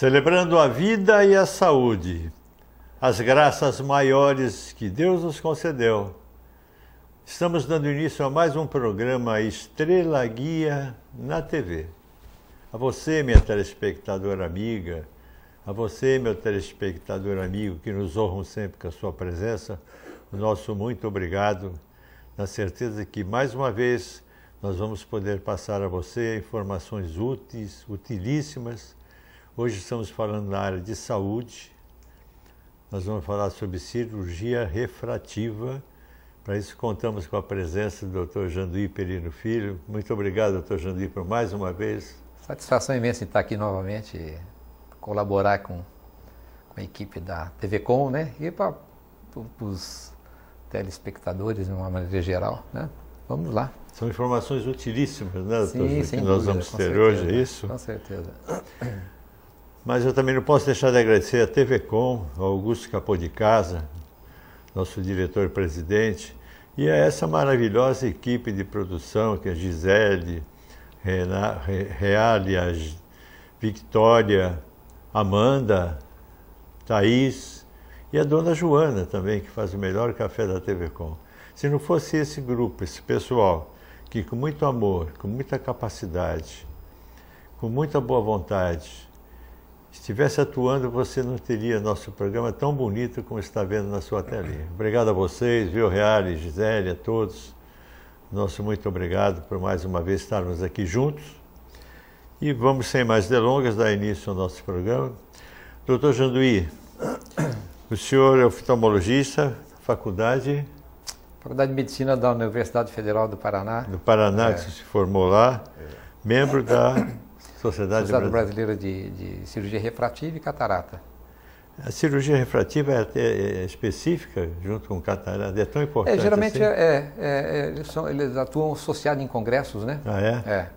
Celebrando a vida e a saúde, as graças maiores que Deus nos concedeu. Estamos dando início a mais um programa Estrela Guia na TV. A você, minha telespectadora amiga, a você, meu telespectador amigo, que nos honram sempre com a sua presença, o nosso muito obrigado, na certeza que, mais uma vez, nós vamos poder passar a você informações úteis, utilíssimas. Hoje estamos falando na área de saúde, nós vamos falar sobre cirurgia refrativa. Para isso contamos com a presença do Dr. Janduí Perino Filho. Muito obrigado, Dr. Janduí, por mais uma vez. Satisfação imensa em estar aqui novamente e colaborar com a equipe da TV Com, né? E para os telespectadores de uma maneira geral, né? Vamos lá. São informações utilíssimas, né, doutor? Sim, que nós vamos ter hoje, é isso? Com certeza. Mas eu também não posso deixar de agradecer a TV Com, ao Augusto Capô de Casa, nosso diretor-presidente, e a essa maravilhosa equipe de produção, que é a Gisele, Reale, a Victória, Amanda, Thaís e a dona Joana também, que faz o melhor café da TV Com. Se não fosse esse grupo, esse pessoal, que com muito amor, com muita capacidade, com muita boa vontade, estivesse atuando, você não teria nosso programa tão bonito como está vendo na sua telinha. Obrigado a vocês, viu, Reale, Gisele, a todos. Nosso muito obrigado por mais uma vez estarmos aqui juntos. E vamos, sem mais delongas, dar início ao nosso programa. Doutor Janduí, o senhor é oftalmologista, Faculdade de Medicina da Universidade Federal do Paraná. Do Paraná, que você se formou lá, membro da Sociedade Brasileira de Cirurgia Refrativa e Catarata. A cirurgia refrativa é específica, junto com catarata, é tão importante geralmente assim? Eles atuam associados em congressos, né? Ah, é? É.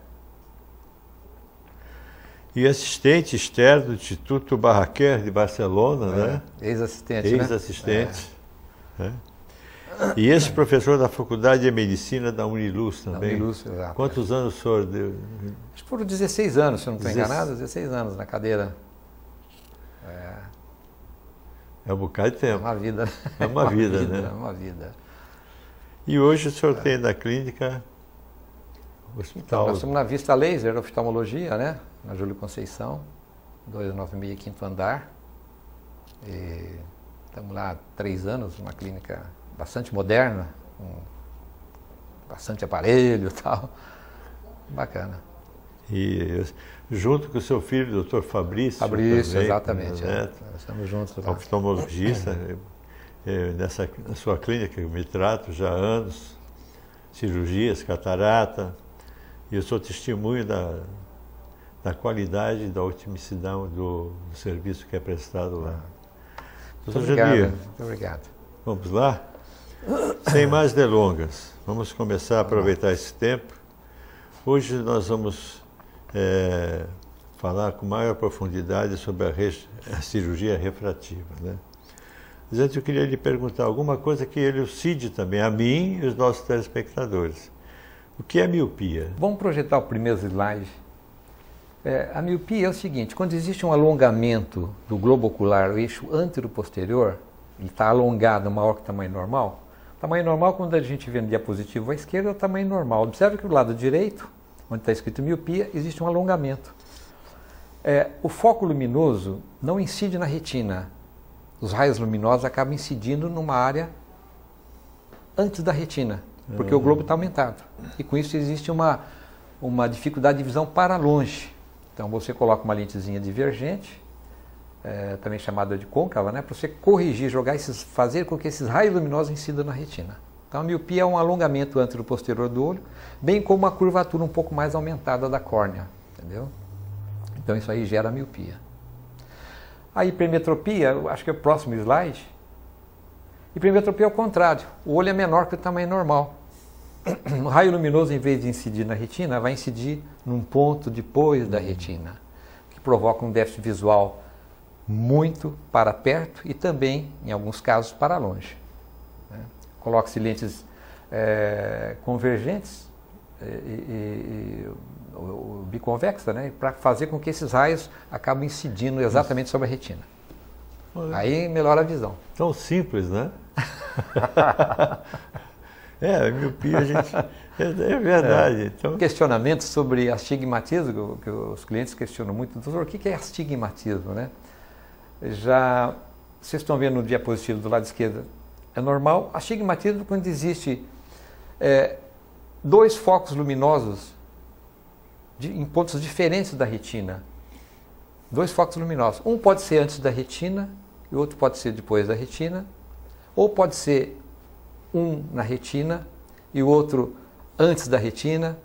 E assistente externo do Instituto Barraquer de Barcelona, né? Ex-assistente, Ex-assistente. Né? E esse professor da Faculdade de Medicina da Uniluz também. Da Uniluz, exato. Quantos anos o senhor deu? Acho que foram 16 anos, se eu não estou enganado, 16 anos na cadeira. É um bocado de tempo. É uma vida. É uma vida, né? É uma vida. E hoje o senhor tem na clínica hospital. Então, nós estamos na Vista Laser, oftalmologia, né? Na Júlio Conceição, 296, quinto andar. E estamos lá há 3 anos, uma clínica bastante moderna, com bastante aparelho e tal. Bacana. E junto com o seu filho, o Dr. Fabrício. Fabrício, também, exatamente. Estamos juntos lá. Oftalmologista, na sua clínica, eu me trato já há anos, cirurgias, catarata, e eu sou testemunho da qualidade e da otimicidade do serviço que é prestado lá. Muito obrigado. Muito obrigado. Vamos lá? Sem mais delongas, vamos começar a aproveitar esse tempo. Hoje nós vamos falar com maior profundidade sobre a cirurgia refrativa, né? Mas antes eu queria lhe perguntar alguma coisa que elucide também a mim e os nossos telespectadores. O que é miopia? Vamos projetar o primeiro slide. A miopia é o seguinte: quando existe um alongamento do globo ocular, o eixo antero-posterior, ele está alongado maior que o tamanho normal. O tamanho normal, quando a gente vê no diapositivo à esquerda, é o tamanho normal. Observe que do lado direito, onde está escrito miopia, existe um alongamento. O foco luminoso não incide na retina. Os raios luminosos acabam incidindo numa área antes da retina, porque o globo está aumentado. E com isso existe uma dificuldade de visão para longe. Então você coloca uma lentezinha divergente, também chamada de côncava, né, para você corrigir, fazer com que esses raios luminosos incidam na retina. Então a miopia é um alongamento antero-posterior do olho, bem como uma curvatura um pouco mais aumentada da córnea, entendeu? Então isso aí gera miopia. A hipermetropia, acho que é o próximo slide. Hipermetropia é o contrário, o olho é menor que o tamanho normal. O raio luminoso, em vez de incidir na retina, vai incidir num ponto depois da retina, que provoca um déficit visual muito para perto e também, em alguns casos, para longe. Coloca-se lentes convergentes, biconvexa, né? Para fazer com que esses raios acabem incidindo exatamente sobre a retina. Aí melhora a visão. Tão simples, né? A miopia, é verdade. Então... Questionamentos sobre astigmatismo, que os clientes questionam muito. Doutor, o que é astigmatismo, né? Vocês estão vendo no diapositivo do lado esquerdo, é normal. Astigmatismo é quando existe 2 focos luminosos em pontos diferentes da retina. 2 focos luminosos. Um pode ser antes da retina e o outro pode ser depois da retina. Ou pode ser um na retina e o outro antes da retina.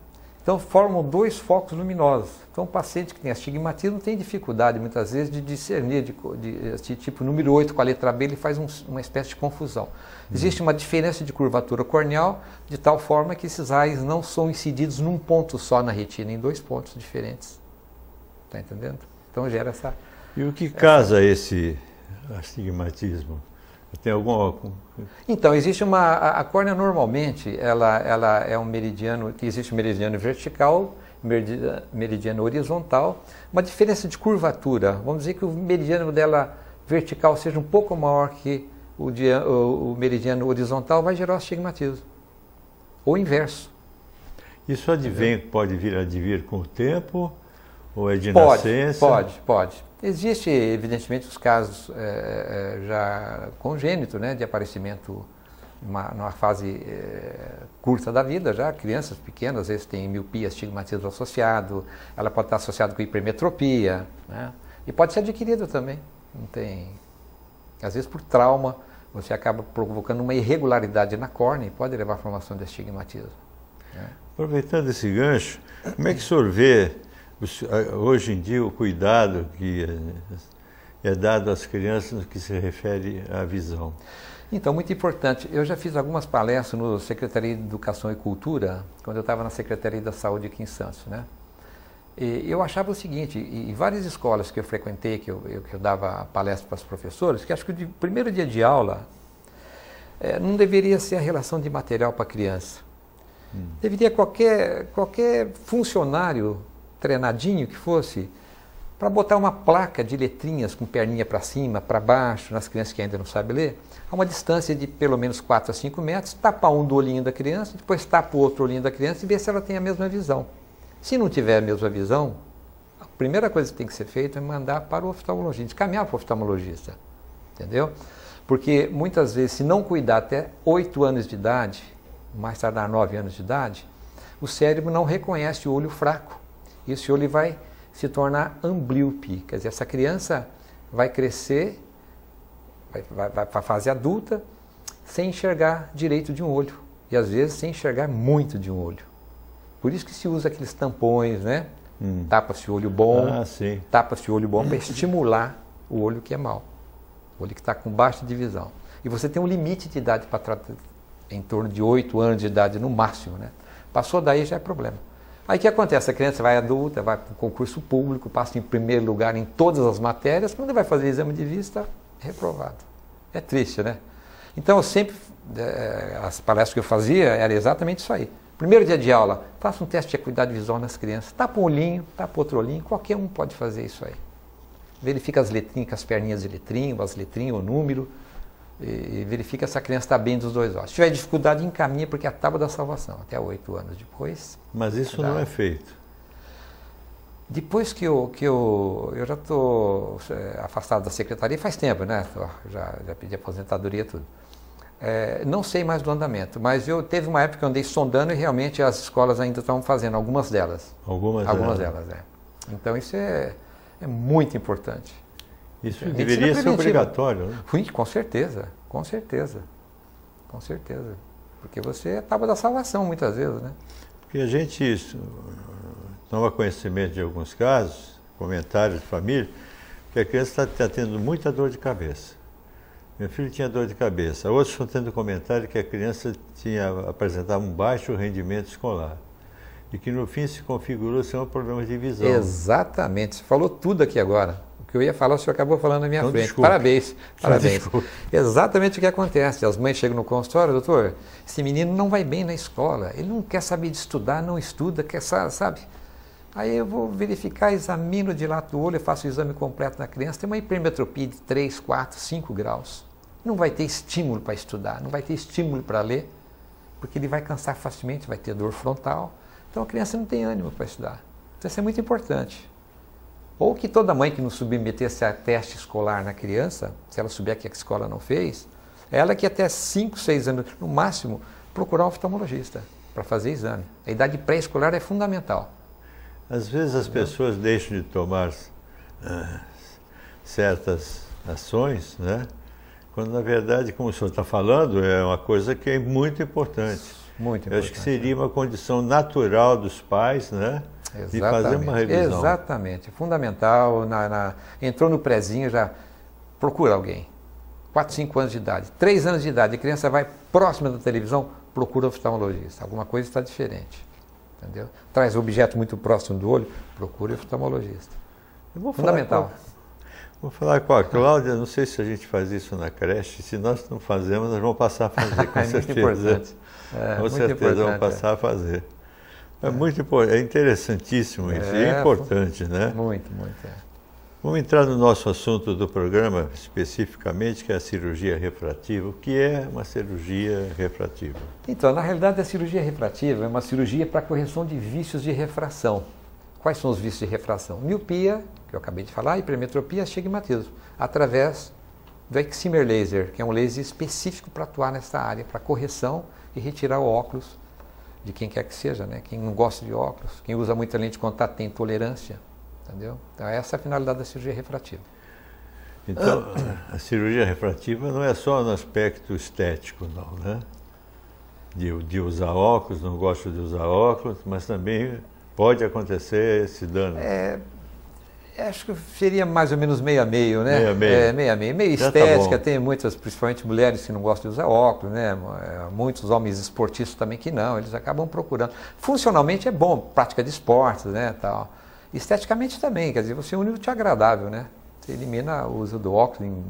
Então formam 2 focos luminosos. Então o paciente que tem astigmatismo tem dificuldade muitas vezes de discernir de tipo número 8 com a letra B, ele faz uma espécie de confusão. Existe uma diferença de curvatura corneal de tal forma que esses raios não são incididos num ponto só na retina, em 2 pontos diferentes. Está entendendo? Então gera essa... E o que causa esse astigmatismo? Tem algum... Então, existe a córnea normalmente, ela é um meridiano, existe um meridiano vertical, meridiano horizontal, uma diferença de curvatura. Vamos dizer que o meridiano dela vertical seja um pouco maior que o meridiano horizontal, vai gerar astigmatismo. Ou inverso. Isso pode vir a advir com o tempo? Ou é de nascença? Pode. Existe, evidentemente, os casos já congênitos, né, de aparecimento numa fase curta da vida, já crianças pequenas, às vezes tem miopia, astigmatismo associado, ela pode estar associada com hipermetropia, né, e pode ser adquirido também. Não tem, às vezes por trauma, você acaba provocando uma irregularidade na córnea e pode levar à formação de astigmatismo. Né. Aproveitando esse gancho, como é que o senhor vê hoje em dia o cuidado que é dado às crianças no que se refere à visão? Então, muito importante. Eu já fiz algumas palestras no Secretaria de Educação e Cultura, quando eu estava na Secretaria da Saúde aqui em Santos, né? E eu achava o seguinte, em várias escolas que eu frequentei, que eu dava palestra para os professores, que acho que o primeiro dia de aula não deveria ser a relação de material para a criança. Deveria qualquer funcionário treinadinho que fosse, para botar uma placa de letrinhas com perninha para cima, para baixo, nas crianças que ainda não sabem ler, a uma distância de pelo menos 4 a 5 metros, tapar um do olhinho da criança, depois tapa o outro olhinho da criança e ver se ela tem a mesma visão. Se não tiver a mesma visão, a primeira coisa que tem que ser feita é mandar para o oftalmologista, caminhar para o oftalmologista, entendeu? Porque muitas vezes, se não cuidar até 8 anos de idade, mais tardar 9 anos de idade, o cérebro não reconhece o olho fraco. E esse olho vai se tornar amblíope, quer dizer, essa criança vai crescer, vai para a fase adulta, sem enxergar direito de um olho, e às vezes sem enxergar muito de um olho. Por isso que se usa aqueles tampões, né? Tapa-se o olho bom, tapa-se o olho bom para estimular o olho que é mau, o olho que está com baixa divisão. E você tem um limite de idade para tratar, em torno de 8 anos de idade no máximo, né? Passou daí já é problema. Aí o que acontece? A criança vai adulta, vai para o concurso público, passa em primeiro lugar em todas as matérias, quando vai fazer exame de vista, é reprovado. É triste, né? Então eu sempre, as palestras que eu fazia, era exatamente isso aí. Primeiro dia de aula, faça um teste de acuidade visual nas crianças, tapa um olhinho, tapa outro olhinho, qualquer um pode fazer isso aí. Verifica as letrinhas, as perninhas de letrinho, as letrinhas, o número, e verifica se a criança está bem dos 2 olhos. Se tiver dificuldade, encaminha, porque é a tábua da salvação, até 8 anos depois. Mas isso não é feito. Depois que eu já estou afastado da secretaria faz tempo, né? Já pedi aposentadoria e tudo. Não sei mais do andamento, mas teve uma época que eu andei sondando e realmente as escolas ainda estão fazendo, algumas delas. Algumas delas. Então isso é muito importante. Isso deveria ser obrigatório, né? Com certeza. Porque você é a tábua da salvação muitas vezes, né? Porque a gente toma conhecimento de alguns casos, comentários de família, que a criança está tendo muita dor de cabeça. Meu filho tinha dor de cabeça. Outros estão tendo comentário que a criança apresentava um baixo rendimento escolar. E que no fim se configurou ser um problema de visão. Exatamente. Você falou tudo aqui agora. O que eu ia falar, o senhor acabou falando na minha frente. Desculpe. Parabéns. Exatamente o que acontece. As mães chegam no consultório, doutor, esse menino não vai bem na escola, ele não quer saber de estudar, não estuda, sabe? Aí eu vou verificar, examino de lado do olho, eu faço o exame completo na criança, tem uma hipermetropia de 3, 4, 5 graus. Não vai ter estímulo para estudar, não vai ter estímulo para ler, porque ele vai cansar facilmente, vai ter dor frontal. Então a criança não tem ânimo para estudar. Então isso é muito importante. Ou que toda mãe que não submetesse a teste escolar na criança, se ela souber que a escola não fez, ela que até 5, 6 anos, no máximo, procurar um oftalmologista para fazer exame. A idade pré-escolar é fundamental. Às vezes as pessoas deixam de tomar certas ações, né? Quando na verdade, como o senhor está falando, é uma coisa que é muito importante. Muito importante. Eu acho que seria uma condição natural dos pais, né? Exatamente. De fazer uma revisão. Exatamente, fundamental. Entrou no prezinho, já procura alguém. 4, 5 anos de idade, 3 anos de idade, a criança vai próxima da televisão, procura oftalmologista. Alguma coisa está diferente. Entendeu? Traz objeto muito próximo do olho, procure oftalmologista. Fundamental. Vou falar com a Cláudia, não sei se a gente faz isso na creche, se nós não fazemos, nós vamos passar a fazer, com certeza. Muito importante. Com certeza vamos passar a fazer. É muito importante, é interessantíssimo isso, e é importante, né? Muito, muito. Vamos entrar no nosso assunto do programa, especificamente, que é a cirurgia refrativa. O que é uma cirurgia refrativa? Então, na realidade, a cirurgia refrativa é uma cirurgia para correção de vícios de refração. Quais são os vícios de refração? Miopia, que eu acabei de falar, hipermetropia, astigmatismo, através do excimer laser, que é um laser específico para atuar nessa área, para correção e retirar o óculos de quem quer que seja, né? Quem não gosta de óculos, quem usa muita lente de contato tem intolerância, entendeu? Então essa é a finalidade da cirurgia refrativa. Então, a cirurgia refrativa não é só no aspecto estético, não, né? De usar óculos, não gosto de usar óculos, mas também pode acontecer esse dano. Acho que seria mais ou menos meio a meio, né? Meio a meio. Meio a meio. Meio Já estética, tá tem muitas, principalmente mulheres que não gostam de usar óculos, né? Muitos homens esportistas também que não, eles acabam procurando. Funcionalmente é bom, prática de esportes, né? Tal. Esteticamente também, quer dizer, você une o útil agradável, né? Você elimina o uso do óculos em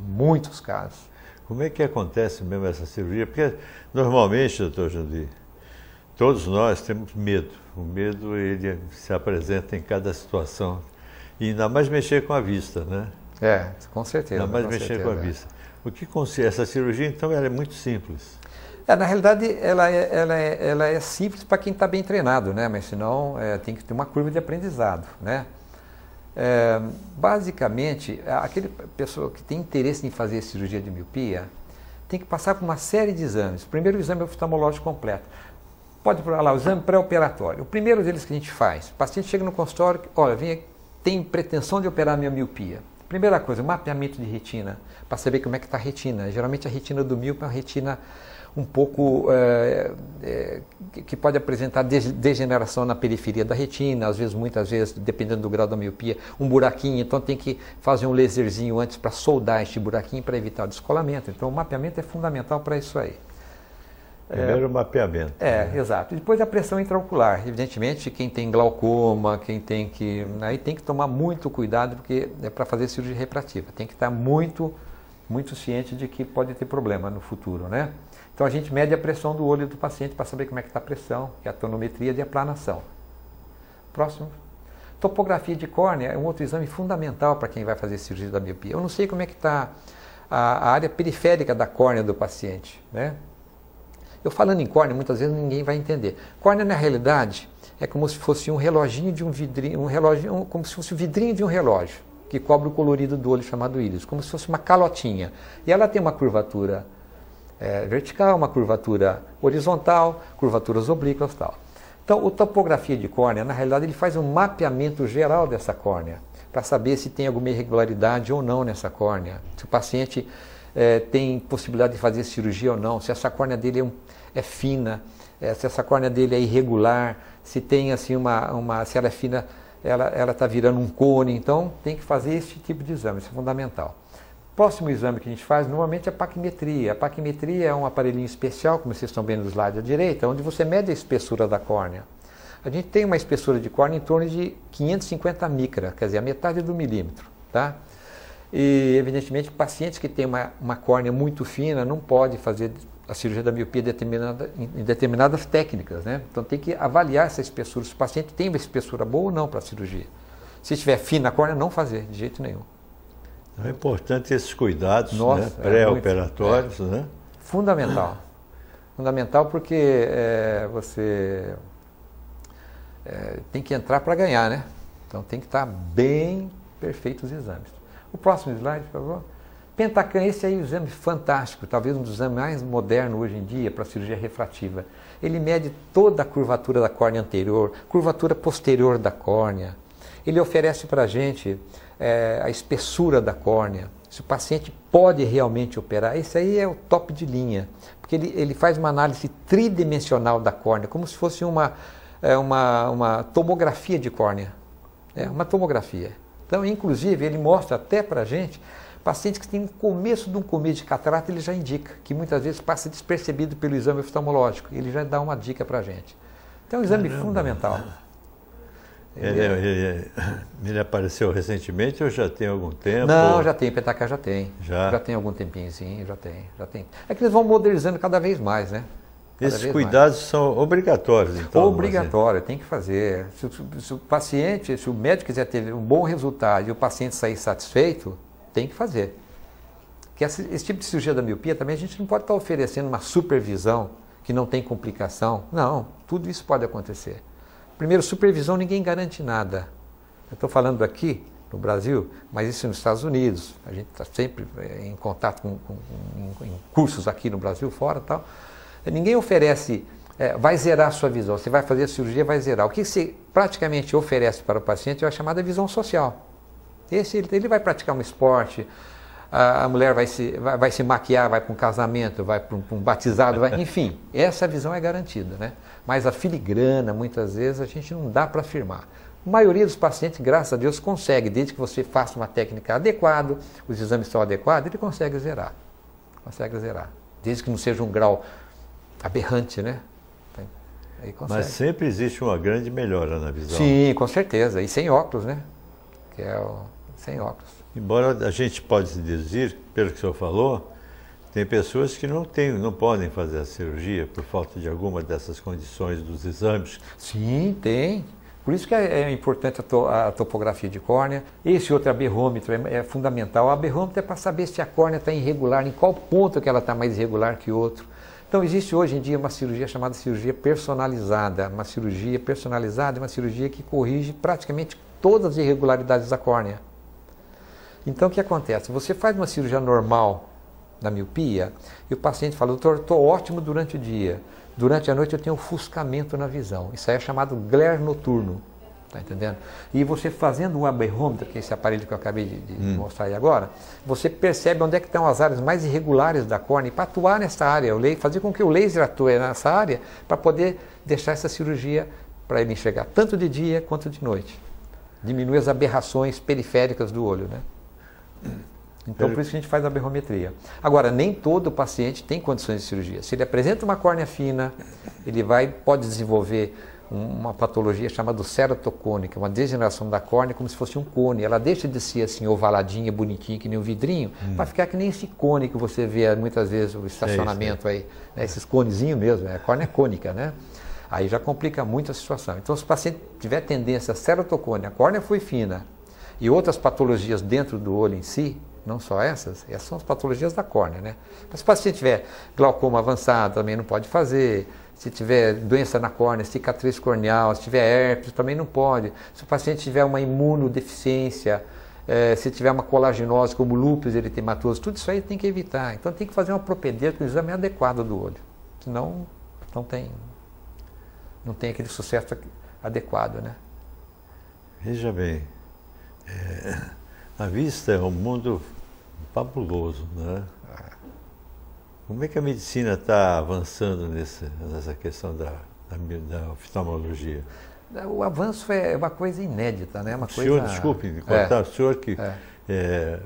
muitos casos. Como é que acontece mesmo essa cirurgia? Porque normalmente, doutor Jandir, todos nós temos medo. O medo, ele se apresenta em cada situação. E ainda mais mexer com a vista, né? Com certeza. Ainda mais mexer com a vista. O que consiste? Essa cirurgia, então, ela é muito simples. Na realidade, ela é simples para quem está bem treinado, né? Mas senão tem que ter uma curva de aprendizado, né? Basicamente, aquele pessoa que tem interesse em fazer cirurgia de miopia tem que passar por uma série de exames. Primeiro, o exame oftalmológico completo. Pode ir lá, o exame pré-operatório. O primeiro deles que a gente faz, o paciente chega no consultório, olha, vem aqui, tem pretensão de operar a minha miopia. Primeira coisa, mapeamento de retina, para saber como é que está a retina. Geralmente a retina do míope é uma retina um pouco que pode apresentar degeneração na periferia da retina, às vezes, muitas vezes, dependendo do grau da miopia, um buraquinho, então tem que fazer um laserzinho antes para soldar este buraquinho para evitar o descolamento. Então o mapeamento é fundamental para isso aí. Primeiro o mapeamento. Exato. Depois a pressão intraocular. Evidentemente, quem tem glaucoma, aí tem que tomar muito cuidado, porque é para fazer cirurgia refrativa. Tem que estar muito ciente de que pode ter problema no futuro, né? Então a gente mede a pressão do olho do paciente para saber como é que está a pressão, que é a tonometria de aplanação. Próximo. Topografia de córnea é um outro exame fundamental para quem vai fazer cirurgia da miopia. Eu não sei como é que está a área periférica da córnea do paciente, né? Eu falando em córnea, muitas vezes ninguém vai entender. Córnea, na realidade, é como se fosse um reloginho de um vidrinho, como se fosse o vidrinho de um relógio, que cobre o colorido do olho chamado íris, como se fosse uma calotinha. E ela tem uma curvatura vertical, uma curvatura horizontal, curvaturas oblíquas e tal. Então, a topografia de córnea, na realidade, ele faz um mapeamento geral dessa córnea, para saber se tem alguma irregularidade ou não nessa córnea. Se o paciente tem possibilidade de fazer cirurgia ou não, se essa córnea dele é fina, se essa córnea dele é irregular, se tem assim se ela é fina, ela está virando um cone. Então tem que fazer esse tipo de exame, isso é fundamental. Próximo exame que a gente faz normalmente é a paquimetria. A paquimetria é um aparelhinho especial, como vocês estão vendo no slide à direita, onde você mede a espessura da córnea. A gente tem uma espessura de córnea em torno de 550 micra, quer dizer, a metade do milímetro, tá? E, evidentemente, pacientes que têm uma córnea muito fina não pode fazer a cirurgia da miopia em determinadas técnicas, né? Então tem que avaliar essa espessura, se o paciente tem uma espessura boa ou não para a cirurgia. Se estiver fina a córnea, não fazer, de jeito nenhum. É importante esses cuidados, Nossa, né? Pré-operatórios, né? Fundamental. Fundamental porque você tem que entrar para ganhar, né? Então tem que estar bem perfeitos os exames. O próximo slide, por favor. Pentacan, esse aí é um exame fantástico, talvez um dos exames mais modernos hoje em dia para cirurgia refrativa. Ele mede toda a curvatura da córnea anterior, curvatura posterior da córnea. Ele oferece para a gente a espessura da córnea, se o paciente pode realmente operar. Esse aí é o top de linha, porque ele faz uma análise tridimensional da córnea, como se fosse uma tomografia de córnea. É uma tomografia. Então, inclusive, ele mostra até para a gente pacientes que têm o começo de um começo de catarata, ele já indica, que muitas vezes passa despercebido pelo exame oftalmológico. Ele já dá uma dica para a gente. Então, é um exame fundamental. Ele apareceu recentemente ou já tem algum tempo? Não, já tem, Pentacan já tem. Já tem algum tempinho, sim, já tem. É que eles vão modernizando cada vez mais, né? Esses cuidados são obrigatórios, então? Obrigatório, tem que fazer. Se o paciente, se o médico quiser ter um bom resultado e o paciente sair satisfeito, tem que fazer. Porque esse tipo de cirurgia da miopia também a gente não pode estar oferecendo uma supervisão que não tem complicação. Não, tudo isso pode acontecer. Primeiro, supervisão ninguém garante nada. Eu estou falando aqui no Brasil, mas isso nos Estados Unidos. A gente está sempre em contato em cursos aqui no Brasil, fora e tal. Ninguém oferece, vai zerar a sua visão. Você vai fazer a cirurgia, vai zerar. O que você praticamente oferece para o paciente é a chamada visão social. Ele vai praticar um esporte, a mulher vai se maquiar, vai para um casamento, vai para um batizado, enfim, essa visão é garantida, né? Mas a filigrana, muitas vezes, a gente não dá para afirmar. A maioria dos pacientes, graças a Deus, consegue, desde que você faça uma técnica adequada, os exames são adequados, ele consegue zerar. Consegue zerar. Desde que não seja um grau aberrante, né? Aí consegue. Mas sempre existe uma grande melhora na visão. Sim, com certeza. E sem óculos, né? Que é sem óculos. Embora a gente pode dizer, pelo que o senhor falou, tem pessoas que não podem fazer a cirurgia por falta de alguma dessas condições dos exames. Sim, tem. Por isso que é importante a topografia de córnea. Esse outro aberrômetro é fundamental. O aberrômetro é para saber se a córnea está irregular, em qual ponto que ela está mais irregular que outro. Então existe hoje em dia uma cirurgia chamada cirurgia personalizada. Uma cirurgia personalizada é uma cirurgia que corrige praticamente todas as irregularidades da córnea. Então o que acontece? Você faz uma cirurgia normal da miopia e o paciente fala, doutor, estou ótimo durante o dia. Durante a noite eu tenho ofuscamento na visão. Isso aí é chamado glare noturno. Tá entendendo? E você fazendo um aberrômetro, que é esse aparelho que eu acabei de mostrar aí agora, você percebe onde é que estão as áreas mais irregulares da córnea. E para atuar nessa área, fazer com que o laser atue nessa área, para poder deixar essa cirurgia para ele enxergar tanto de dia quanto de noite. Diminui as aberrações periféricas do olho, né? Então, por isso que a gente faz a aberrometria. Agora, nem todo paciente tem condições de cirurgia. Se ele apresenta uma córnea fina, ele pode desenvolver uma patologia chamada ceratocônica, uma degeneração da córnea como se fosse um cone. Ela deixa de ser assim ovaladinha, bonitinha, que nem um vidrinho, para ficar que nem esse cone que você vê muitas vezes no estacionamento aí, né? Esses conezinhos mesmo, a córnea cônica, né? Aí já complica muito a situação. Então, se o paciente tiver tendência a ceratocônia, a córnea foi fina, e outras patologias dentro do olho em si, não só essas são as patologias da córnea, né? Mas se o paciente tiver glaucoma avançado, também não pode fazer. Se tiver doença na córnea, cicatriz corneal, se tiver herpes, também não pode. Se o paciente tiver uma imunodeficiência, se tiver uma colagenose, como lúpus eritematoso, tudo isso aí tem que evitar. Então tem que fazer uma propedêutica, um exame adequado do olho. Senão não tem aquele sucesso adequado, né? Veja bem, a vista é um mundo fabuloso, né? Como é que a medicina está avançando nessa questão da oftalmologia? O avanço é uma coisa inédita, né? Desculpe me contar, o senhor que,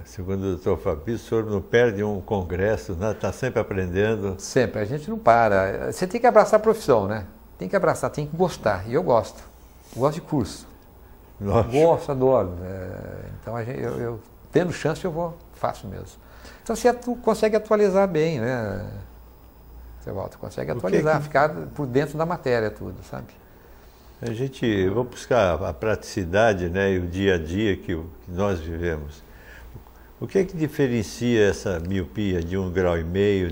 segundo o doutor Fabício, o senhor não perde um congresso, né? Está sempre aprendendo. Sempre, a gente não para. Você tem que abraçar a profissão, né? Tem que abraçar, tem que gostar, e eu gosto. Eu gosto de curso. Lógico. Gosto, adoro. Então, eu tendo chance, faço mesmo. Então, você consegue atualizar bem, né? Seu Walter, consegue atualizar, ficar por dentro da matéria tudo, sabe? Vou buscar a praticidade, né, e o dia a dia que nós vivemos. O que é que diferencia essa miopia de 1,5 grau,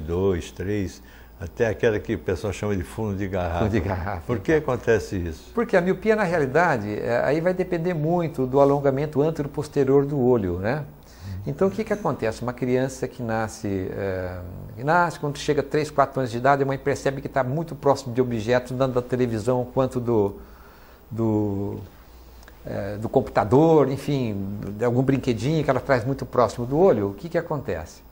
2, 3, até aquela que o pessoal chama de fundo de garrafa? Fundo de garrafa. Por que acontece isso? Porque a miopia, na realidade, aí vai depender muito do alongamento antero-posterior do olho, né? Então, o que acontece? Uma criança que nasce quando chega a 3, 4 anos de idade, a mãe percebe que está muito próximo de objetos, tanto da televisão quanto do computador, enfim, de algum brinquedinho que ela traz muito próximo do olho. O que acontece?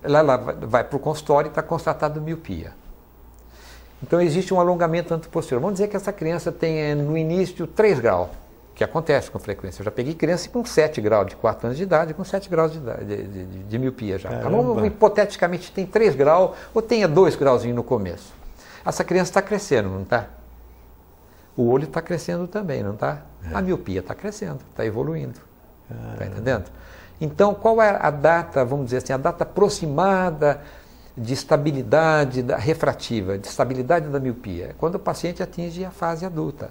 Ela vai para o consultório e está constatado miopia. Então, existe um alongamento anteroposterior. Vamos dizer que essa criança tem, no início, 3 graus. Que acontece com frequência. Eu já peguei criança com 7 graus, de 4 anos de idade, com 7 graus de miopia já. Então, hipoteticamente tem 3 graus, ou tenha 2 grauzinhos no começo. Essa criança está crescendo, não está? O olho está crescendo também, não está? A miopia está crescendo, está evoluindo. Está entendendo? Então, qual é a data, vamos dizer assim, a data aproximada de estabilidade refrativa, de estabilidade da miopia? É quando o paciente atinge a fase adulta.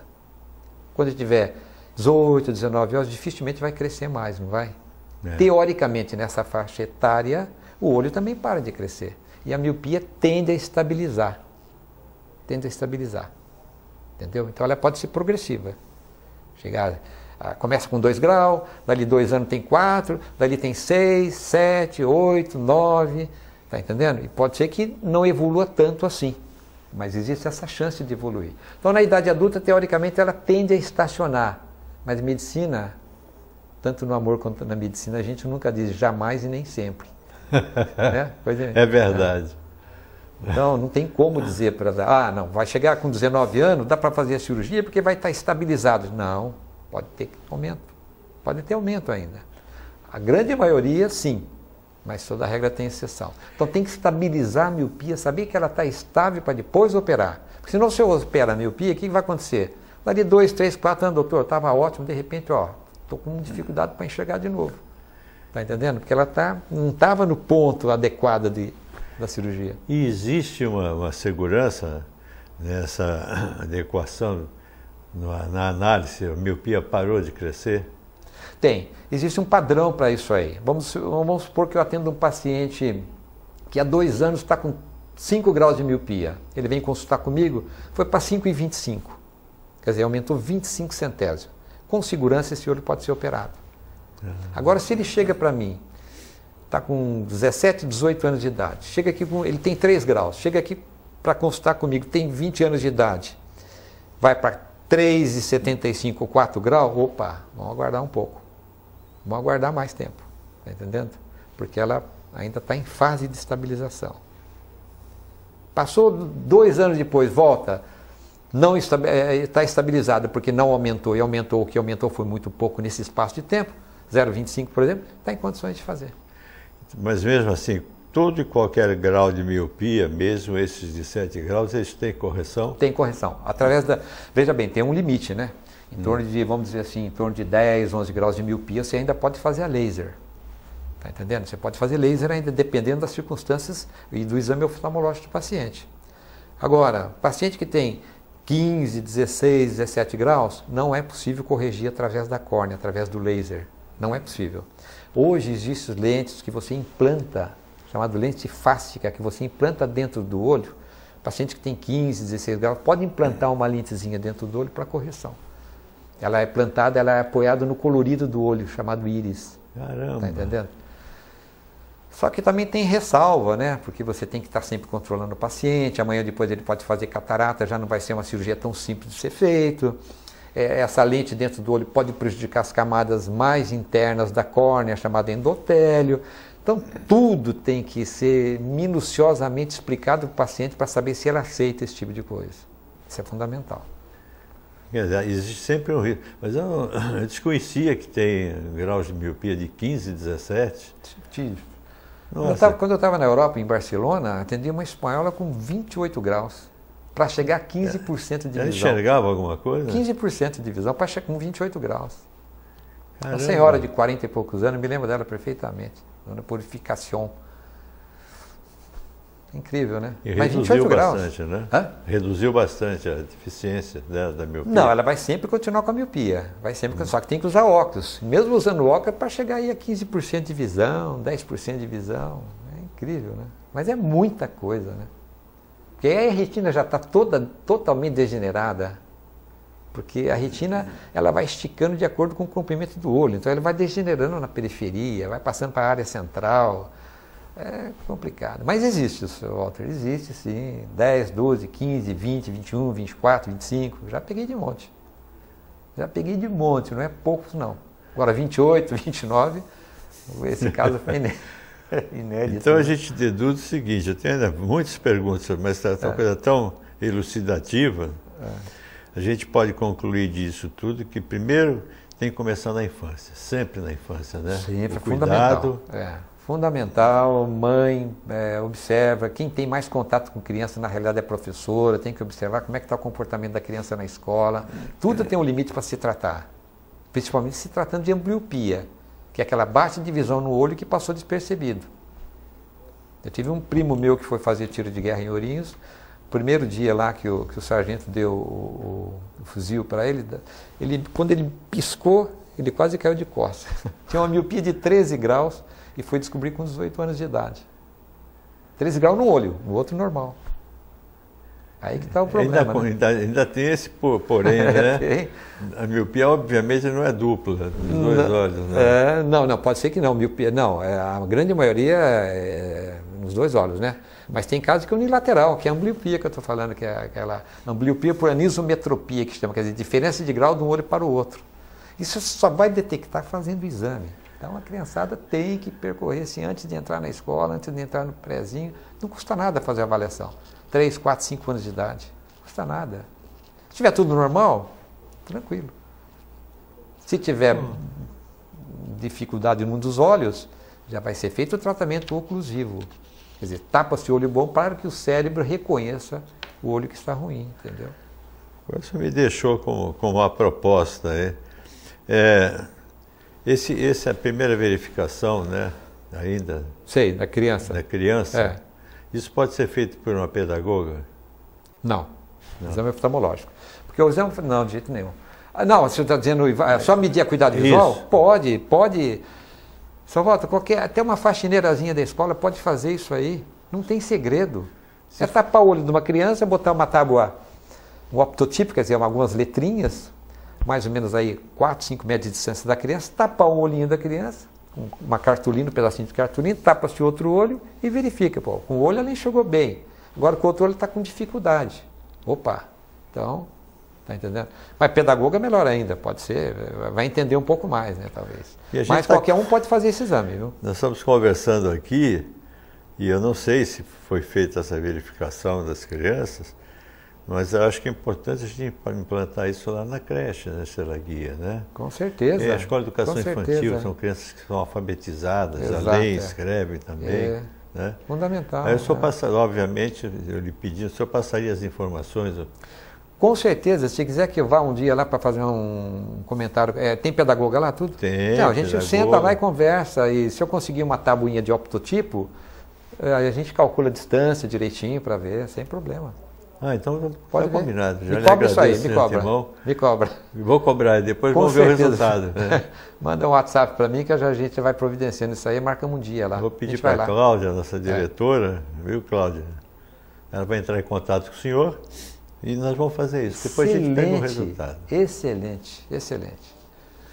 Quando ele tiver 18, 19 anos, dificilmente vai crescer mais, não vai? Teoricamente, nessa faixa etária, o olho também para de crescer. E a miopia tende a estabilizar. Entendeu? Então ela pode ser progressiva. Começa com 2 graus, dali 2 anos tem 4, dali tem 6, 7, 8, 9, tá entendendo? E pode ser que não evolua tanto assim, mas existe essa chance de evoluir. Então na idade adulta, teoricamente, ela tende a estacionar, mas medicina, tanto no amor quanto na medicina, a gente nunca diz jamais e nem sempre. Né? É verdade. Então, não tem como dizer para não, vai chegar com 19 anos, dá para fazer a cirurgia porque vai estar estabilizado. Não, pode ter aumento. Pode ter aumento ainda. A grande maioria, sim, mas toda regra tem exceção. Então, tem que estabilizar a miopia, saber que ela está estável para depois operar. Porque senão, se eu opera a miopia, o que vai acontecer? Dali 2, 3, 4 anos, doutor, estava ótimo, de repente, estou com dificuldade para enxergar de novo. Está entendendo? Porque ela não estava no ponto adequado da cirurgia. E existe uma segurança nessa adequação, na análise, a miopia parou de crescer? Tem. Existe um padrão para isso aí. Vamos supor que eu atendo um paciente que há 2 anos está com 5 graus de miopia. Ele vem consultar comigo, foi para 5,25. Quer dizer, aumentou 25 centésimos. Com segurança, esse olho pode ser operado. Agora, se ele chega para mim, está com 17, 18 anos de idade, chega aqui ele tem 3 graus, chega aqui para consultar comigo, tem 20 anos de idade, vai para 3,75 ou 4 graus, opa, vamos aguardar um pouco. Vamos aguardar mais tempo, está entendendo? Porque ela ainda está em fase de estabilização. Passou 2 anos depois, volta, não está estabilizada porque não aumentou, e aumentou, o que aumentou foi muito pouco nesse espaço de tempo, 0,25, por exemplo, está em condições de fazer. Mas mesmo assim, todo e qualquer grau de miopia, mesmo esses de 7 graus, eles têm correção? Tem correção. Veja bem, tem um limite, né? Em torno de, vamos dizer assim, em torno de 10, 11 graus de miopia, você ainda pode fazer a laser. Está entendendo? Você pode fazer laser ainda dependendo das circunstâncias e do exame oftalmológico do paciente. Agora, paciente que tem 15, 16, 17 graus, não é possível corrigir através da córnea, através do laser. Não é possível. Hoje existem lentes que você implanta, chamado lente fástica, que você implanta dentro do olho. Paciente que tem 15, 16 graus, pode implantar uma lentezinha dentro do olho para correção. Ela é plantada, ela é apoiada no colorido do olho, chamado íris. Caramba! Está entendendo? Só que também tem ressalva, né? Porque você tem que estar sempre controlando o paciente, amanhã depois ele pode fazer catarata, já não vai ser uma cirurgia tão simples de ser feito. Essa lente dentro do olho pode prejudicar as camadas mais internas da córnea, chamada endotélio. Então, tudo tem que ser minuciosamente explicado para o paciente para saber se ele aceita esse tipo de coisa. Isso é fundamental. Quer dizer, existe sempre um risco. Mas eu desconhecia que tem graus de miopia de 15, 17. Tive. Quando eu estava na Europa, em Barcelona, atendi uma espanhola com 28 graus. Para chegar a 15% de visão. Ela enxergava alguma coisa? 15% de visão, para chegar com 28 graus. Caramba. Uma senhora de 40 e poucos anos, me lembro dela perfeitamente. Dona Purificação. Incrível, né? E Mas reduziu 28 graus. bastante, né? Hã? Reduziu bastante a deficiência da miopia. Não, ela vai sempre continuar com a miopia. Vai sempre, só que tem que usar óculos. Mesmo usando óculos é para chegar aí a 15% de visão, 10% de visão. É incrível, né? Mas é muita coisa, né? Porque aí a retina já está totalmente degenerada. Porque a retina ela vai esticando de acordo com o comprimento do olho. Então ela vai degenerando na periferia, vai passando para a área central. É complicado. Mas existe, Walter, existe sim. 10, 12, 15, 20, 21, 24, 25. Já peguei de monte. Já peguei de monte, não é poucos não. Agora 28, 29, esse caso foi inédito. Então a gente deduz o seguinte, eu tenho ainda muitas perguntas, mas é uma coisa tão elucidativa. A gente pode concluir disso tudo que primeiro tem que começar na infância, sempre na infância, né? Sempre, o cuidado. Fundamental, mãe, observa, quem tem mais contato com criança na realidade é a professora, tem que observar como é que está o comportamento da criança na escola, tudo tem um limite para se tratar, principalmente se tratando de ambliopia, que é aquela baixa de visão no olho que passou despercebido. Eu tive um primo meu que foi fazer tiro de guerra em Ourinhos. Primeiro dia lá que o sargento deu o fuzil para ele, quando ele piscou, ele quase caiu de costas. Tinha uma miopia de 13 graus e foi descobrir com 18 anos de idade. 13 graus no olho, no outro normal. Aí que está o problema. Ainda tem esse porém, né? Tem. A miopia, obviamente, não é dupla, dos dois olhos, né? Não, pode ser que não. Miopia, não, a grande maioria é nos dois olhos, né? Mas tem casos que é unilateral, que é a ambliopia que eu estou falando, que é aquela ambliopia por anisometropia, que chama, quer dizer, diferença de grau de um olho para o outro. Isso só vai detectar fazendo o exame. Então a criançada tem que percorrer assim, antes de entrar na escola, antes de entrar no prézinho. Não custa nada fazer a avaliação. 3, 4, 5 anos de idade. Não custa nada. Se tiver tudo normal, tranquilo. Se tiver dificuldade num dos olhos, já vai ser feito o tratamento oclusivo. Quer dizer, tapa-se o olho bom para que o cérebro reconheça o olho que está ruim, entendeu? Você me deixou como uma proposta aí. Essa é a primeira verificação, né? Ainda. Sei, da criança. Da criança. Isso pode ser feito por uma pedagoga? Não. Exame oftalmológico. Porque o exame, não, de jeito nenhum. Não, você está dizendo, só medir a cuidado visual? Isso. Pode. Só volta, até uma faxineirazinha da escola pode fazer isso aí. Não tem segredo. É tapar o olho de uma criança, botar uma tábua, um optotipo, quer dizer, algumas letrinhas, mais ou menos aí 4, 5 metros de distância da criança, tapar o olhinho da criança, com uma cartolina, um pedacinho de cartolina, tapa-se o outro olho e verifica. Pô, com o olho ela enxugou bem, agora com o outro olho está com dificuldade. Opa, então, tá entendendo? Mas pedagoga é melhor ainda, pode ser, vai entender um pouco mais, né, talvez. Mas qualquer um pode fazer esse exame, viu? Nós estamos conversando aqui, e eu não sei se foi feita essa verificação das crianças, mas eu acho que é importante a gente implantar isso lá na creche, na Estrela Guia, né? Com certeza. A escola de educação infantil, são crianças que são alfabetizadas, leem, escrevem também. Né? Fundamental. Aí o senhor obviamente, eu lhe pedi, o senhor passaria as informações? Com certeza, se quiser que eu vá um dia lá para fazer um comentário, tem pedagoga lá, tudo? Tem. Não, a gente senta lá e conversa, e se eu conseguir uma tabuinha de optotipo, a gente calcula a distância direitinho para ver, sem problema. Então pode ser combinado. Já me cobra isso aí, me cobra. Me cobra. Vou cobrar, depois vamos ver o resultado. Né? Manda um WhatsApp para mim que a gente vai providenciando isso aí e marcamos um dia lá. Vou pedir para a Cláudia, nossa diretora, viu, Cláudia? Ela vai entrar em contato com o senhor e nós vamos fazer isso. Depois a gente pega o resultado. Excelente, excelente.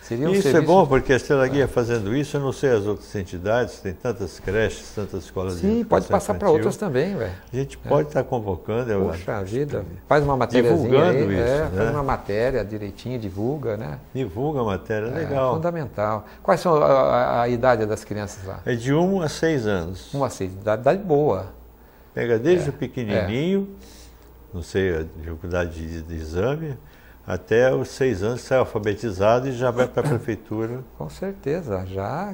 Seria Isso é bom, porque a Estrela Guia fazendo isso, eu não sei as outras entidades, tem tantas creches, tantas escolas de educação pode passar para outras também, velho. A gente pode estar convocando. Poxa vida, faz uma matériazinha divulgando aí, isso, né? Faz uma matéria direitinho, divulga, né? Divulga a matéria, legal. Fundamental. Quais são a idade das crianças lá? É de 1 a 6 anos. 1 a 6, idade boa. Pega desde o pequenininho, não sei a dificuldade de exame, até os 6 anos sai alfabetizado e já vai para a prefeitura. Com certeza, já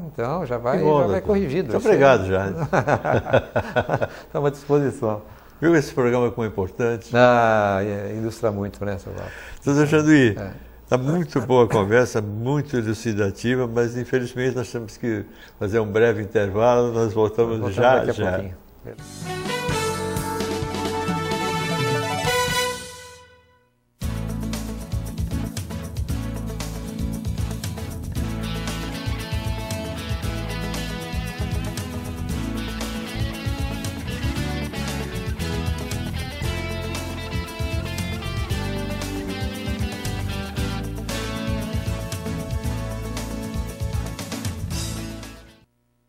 vai corrigido. Muito obrigado já. Estamos à disposição. Viu esse programa como é importante? Ilustra muito, né, seu Walter? Doutor Janduí, está muito boa a conversa, muito elucidativa, mas infelizmente nós temos que fazer um breve intervalo, nós voltamos já. Daqui a pouquinho.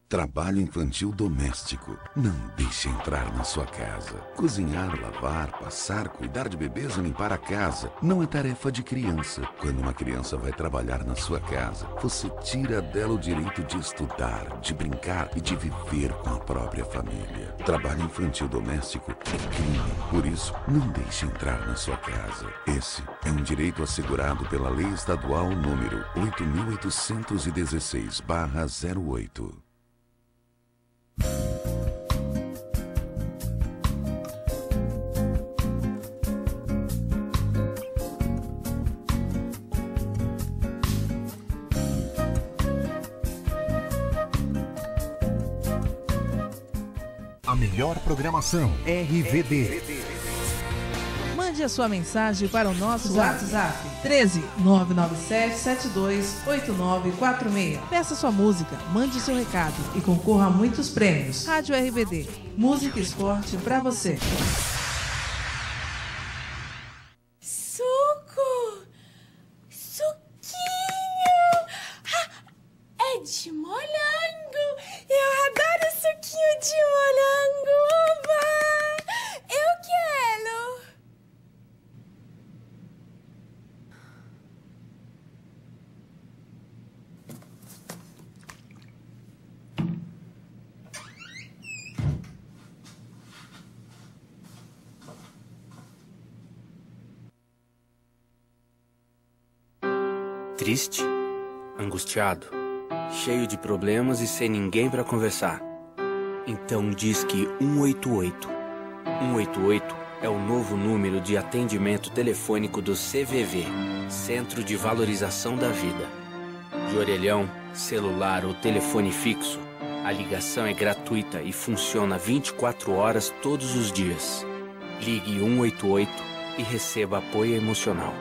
Trabalho infantil doméstico. Não deixe entrar na sua casa. Cozinhar, lavar, passar, cuidar de bebês e limpar a casa não é tarefa de criança. Quando uma criança vai trabalhar na sua casa, você tira dela o direito de estudar, de brincar e de viver com a própria família. Trabalho infantil doméstico é crime. Por isso, não deixe entrar na sua casa. Esse é um direito assegurado pela Lei Estadual número 8.816/08. A melhor programação RVD. Mande a sua mensagem para o nosso WhatsApp 13 997 72 8946. Peça sua música, mande seu recado e concorra a muitos prêmios. Rádio RBD, música e esporte para você. Suco! Suquinho! Ah, é de morango! Eu adoro suquinho de morango! Oba! Eu quero! Triste, angustiado, cheio de problemas e sem ninguém para conversar. Então disque 188. 188 é o novo número de atendimento telefônico do CVV, Centro de Valorização da Vida. De orelhão, celular ou telefone fixo, a ligação é gratuita e funciona 24 horas todos os dias. Ligue 188 e receba apoio emocional.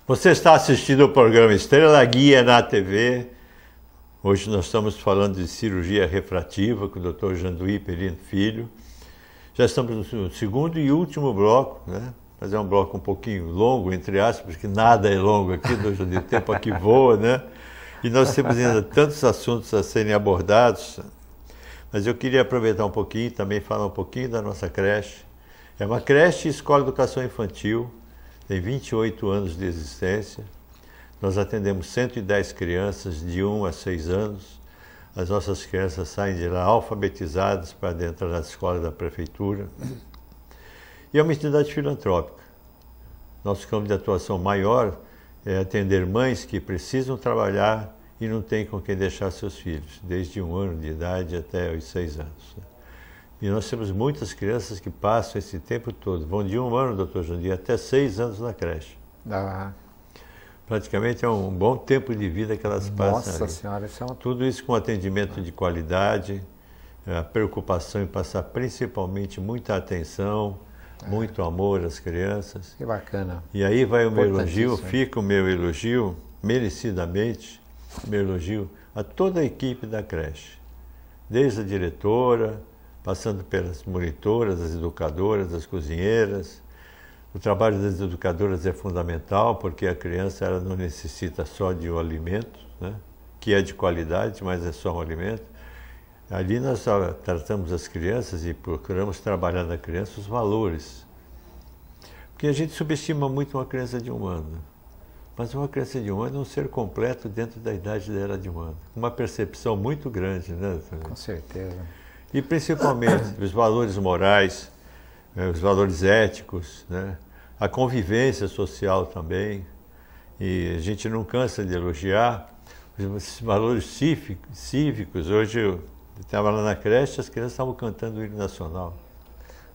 Você está assistindo o programa Estrela Guia na TV. Hoje nós estamos falando de cirurgia refrativa com o Dr. Janduí Perino Filho. Já estamos no segundo e último bloco, né? Mas é um bloco um pouquinho longo, entre aspas, porque nada é longo aqui, o tempo aqui voa, né? E nós temos ainda tantos assuntos a serem abordados. Mas eu queria aproveitar um pouquinho e também falar um pouquinho da nossa creche. É uma creche e escola de educação infantil. Tem 28 anos de existência. Nós atendemos 110 crianças de 1 a 6 anos. As nossas crianças saem de lá alfabetizadas para adentrar na escola da prefeitura. E é uma entidade filantrópica. Nosso campo de atuação maior é atender mães que precisam trabalhar e não têm com quem deixar seus filhos, desde 1 ano de idade até os 6 anos. E nós temos muitas crianças que passam esse tempo todo, vão de 1 ano, doutor Jandir, até 6 anos na creche. Praticamente é um bom tempo de vida que elas passam. Nossa ali. Senhora, isso é uma... Tudo isso com atendimento de qualidade, a preocupação em passar principalmente muita atenção, muito amor às crianças. Que bacana. E aí vai o meu elogio, fica o meu elogio, merecidamente, meu elogio a toda a equipe da creche, desde a diretora, passando pelas monitoras, as educadoras, as cozinheiras. O trabalho das educadoras é fundamental, porque a criança ela não necessita só de um alimento, né, que é de qualidade, mas é só um alimento. Ali nós tratamos as crianças e procuramos trabalhar na criança os valores. Porque a gente subestima muito uma criança de 1 ano. Mas uma criança de 1 ano é um ser completo dentro da idade dela de 1 ano. Uma percepção muito grande, né? Com certeza. E principalmente os valores morais, os valores éticos, né? A convivência social também. E a gente não cansa de elogiar esses valores cívicos. Hoje Estava lá na creche, as crianças estavam cantando o hino nacional.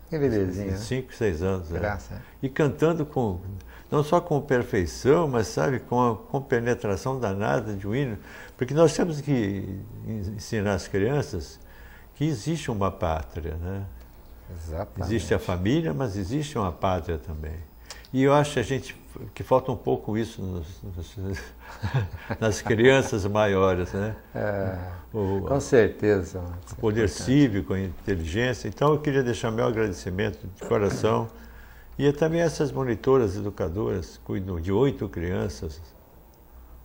Que belezinha, né? 5, 6 anos. Graça. E cantando não só com perfeição, mas, sabe, com penetração danada de um hino. Porque nós temos que ensinar as crianças que existe uma pátria, né? Exatamente. Existe a família, mas existe uma pátria também. E eu acho que falta um pouco isso nas crianças maiores, né? Com certeza. O poder cívico, a inteligência. Então eu queria deixar meu agradecimento de coração. E também essas monitoras, educadoras, cuidam de 8 crianças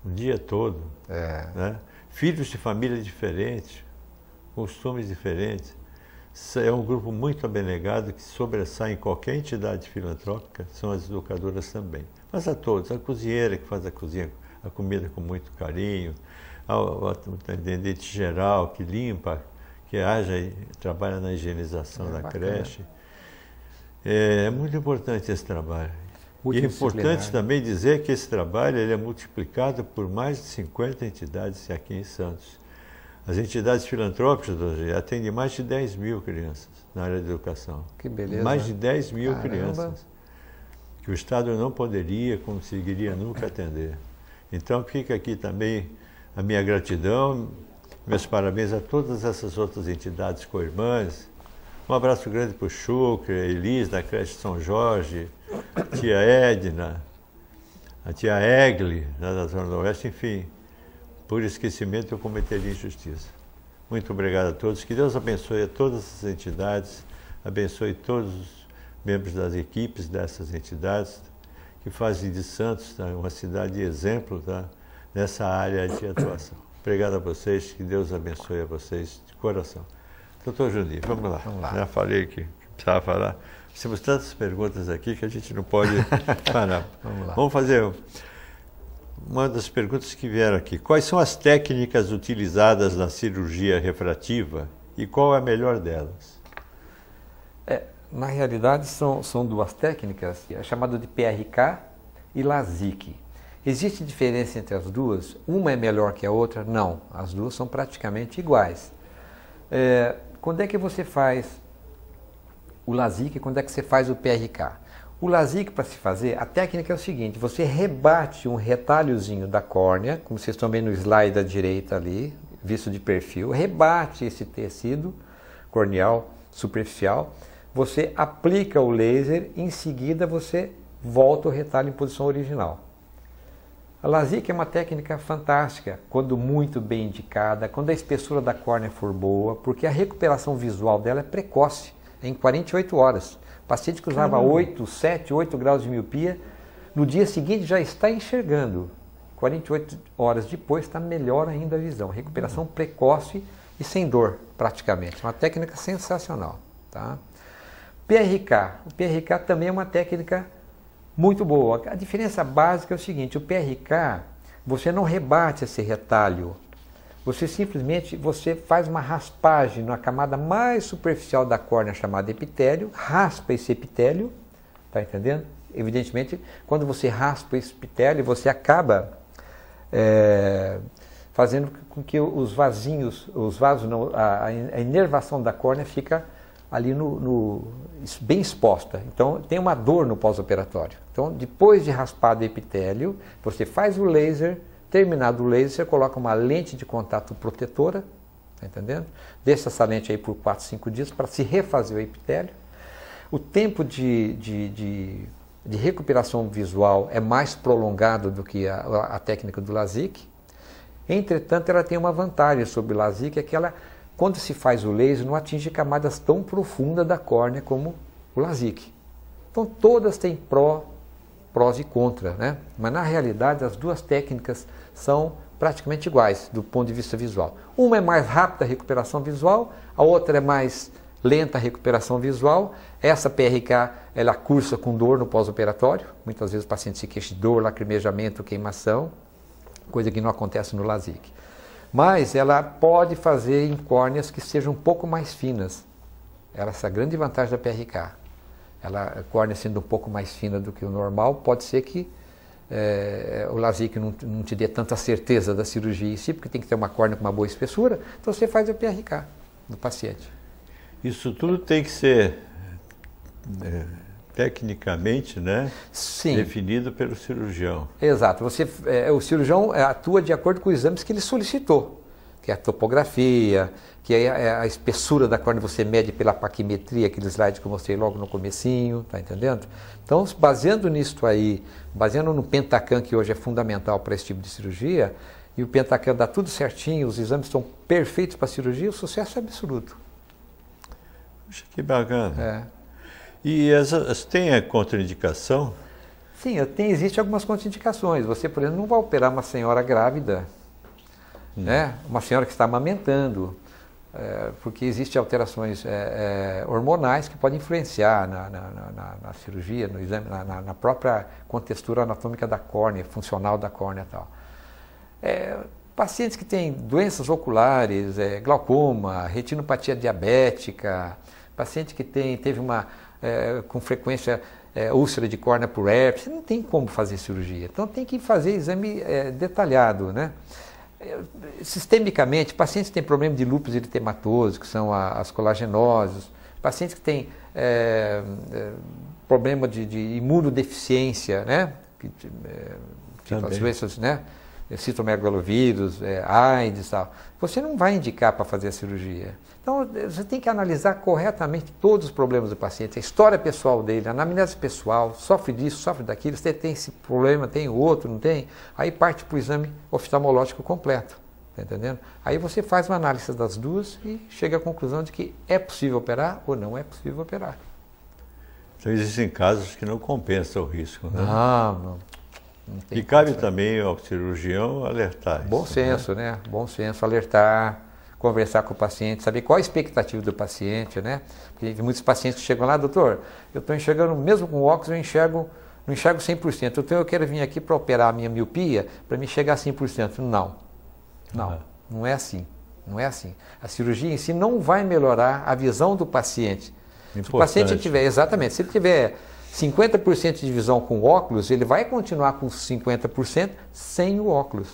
o dia todo. Né? Filhos de família diferentes, costumes diferentes. É um grupo muito abnegado que sobressai em qualquer entidade filantrópica, são as educadoras também. Mas a todos, a cozinheira que faz a comida com muito carinho, o atendente geral que limpa, que trabalha na higienização da creche. É muito importante esse trabalho. E é importante também dizer que esse trabalho ele é multiplicado por mais de 50 entidades aqui em Santos. As entidades filantrópicas atendem mais de 10 mil crianças na área de educação. Que beleza. Mais de 10 mil crianças que o Estado não conseguiria nunca atender. Então fica aqui também a minha gratidão, meus parabéns a todas essas outras entidades co-irmãs. Um abraço grande para o Chucre, a Elis, da creche São Jorge, a tia Edna, a tia Egli, da Zona Noroeste, enfim. Por esquecimento eu cometeria injustiça. Muito obrigado a todos. Que Deus abençoe a todas as entidades, abençoe todos os membros das equipes dessas entidades, que fazem de Santos uma cidade de exemplo nessa área de atuação. Obrigado a vocês, que Deus abençoe a vocês de coração. Doutor Juninho, vamos lá. Já falei que precisava falar. Temos tantas perguntas aqui que a gente não pode parar. Vamos lá. Vamos fazer uma das perguntas que vieram aqui. Quais são as técnicas utilizadas na cirurgia refrativa e qual é a melhor delas? Na realidade, são duas técnicas, é chamada de PRK e LASIK. Existe diferença entre as duas? Uma é melhor que a outra? Não, as duas são praticamente iguais. Quando é que você faz o LASIK e quando é que você faz o PRK? O LASIK, para se fazer, a técnica é o seguinte: você rebate um retalhozinho da córnea, como vocês estão vendo no slide da direita ali, visto de perfil, rebate esse tecido corneal superficial, você aplica o laser, em seguida você volta o retalho em posição original. A LASIK é uma técnica fantástica, quando muito bem indicada, quando a espessura da córnea for boa, porque a recuperação visual dela é precoce, em 48 horas. O paciente que usava 7, 8 graus de miopia, no dia seguinte já está enxergando. 48 horas depois está melhor ainda a visão. Recuperação precoce e sem dor, praticamente. Uma técnica sensacional. Tá? PRK. O PRK também é uma técnica muito boa. A diferença básica é o seguinte: o PRK, você não rebate esse retalho. Você simplesmente faz uma raspagem na camada mais superficial da córnea, chamada epitélio, raspa esse epitélio, tá entendendo? Evidentemente, quando você raspa esse epitélio, você acaba fazendo com que os vasos não, a inervação da córnea fica ali bem exposta. Então, tem uma dor no pós-operatório. Então, depois de raspado o epitélio, você faz o laser. Terminado o laser, você coloca uma lente de contato protetora, tá entendendo? Deixa essa lente aí por 4, 5 dias para se refazer o epitélio. O tempo de recuperação visual é mais prolongado do que a técnica do LASIK. Entretanto, ela tem uma vantagem sobre o LASIK, é que ela, quando se faz o laser, não atinge camadas tão profundas da córnea como o LASIK. Então, todas têm prós e contra, né? Mas na realidade as duas técnicas são praticamente iguais do ponto de vista visual. Uma é mais rápida a recuperação visual, a outra é mais lenta a recuperação visual. Essa PRK, ela cursa com dor no pós-operatório. Muitas vezes o paciente se queixa de dor, lacrimejamento, queimação, coisa que não acontece no LASIK. Mas ela pode fazer em córneas que sejam um pouco mais finas. Essa é a grande vantagem da PRK. A córnea sendo um pouco mais fina do que o normal, pode ser que o LASIK não te dê tanta certeza da cirurgia em si, porque tem que ter uma córnea com uma boa espessura, então você faz o PRK. do paciente. Isso tudo tem que ser tecnicamente, né, Sim. definido pelo cirurgião. Exato. O cirurgião atua de acordo com os exames que ele solicitou, que é a topografia, que é a espessura da córnea, você mede pela paquimetria, aquele slide que eu mostrei logo no comecinho, tá entendendo? Então, baseando nisso aí, baseando no Pentacam, que hoje é fundamental para esse tipo de cirurgia, e o Pentacam dá tudo certinho, os exames estão perfeitos para a cirurgia, o sucesso é absoluto. Puxa, que bacana. É. E tem a contraindicação? Sim, existem algumas contraindicações. Você, por exemplo, não vai operar uma senhora grávida, né? Uma senhora que está amamentando, porque existem alterações hormonais que podem influenciar na cirurgia, no exame, na própria contextura anatômica da córnea, funcional da córnea e tal. Pacientes que têm doenças oculares, glaucoma, retinopatia diabética, paciente que teve com frequência úlcera de córnea por herpes, não tem como fazer cirurgia. Então tem que fazer exame detalhado, né? Sistemicamente, pacientes que têm problema de lúpus eritematoso, que são as colagenoses, pacientes que têm problema de imunodeficiência, né? Tipo as doenças, né? Citomegalovírus, AIDS e tal. Você não vai indicar para fazer a cirurgia. Então, você tem que analisar corretamente todos os problemas do paciente, a história pessoal dele, a anamnese pessoal, sofre disso, sofre daquilo, você tem esse problema, tem outro, não tem? Aí parte para o exame oftalmológico completo, tá entendendo? Aí você faz uma análise das duas e chega à conclusão de que é possível operar ou não é possível operar. Então, existem casos que não compensa o risco, né? Não e cabe também ao cirurgião alertar. Bom isso, senso, né? Bom senso, alertar, conversar com o paciente, saber qual a expectativa do paciente, né? Porque tem muitos pacientes que chegam lá, doutor, eu estou enxergando, mesmo com óculos, não enxergo 100%. Então eu quero vir aqui para operar a minha miopia para me chegar a 100%. Não é assim. Não é assim. A cirurgia em si não vai melhorar a visão do paciente. Importante. Se o paciente tiver, exatamente, se ele tiver 50% de visão com óculos, ele vai continuar com 50% sem o óculos.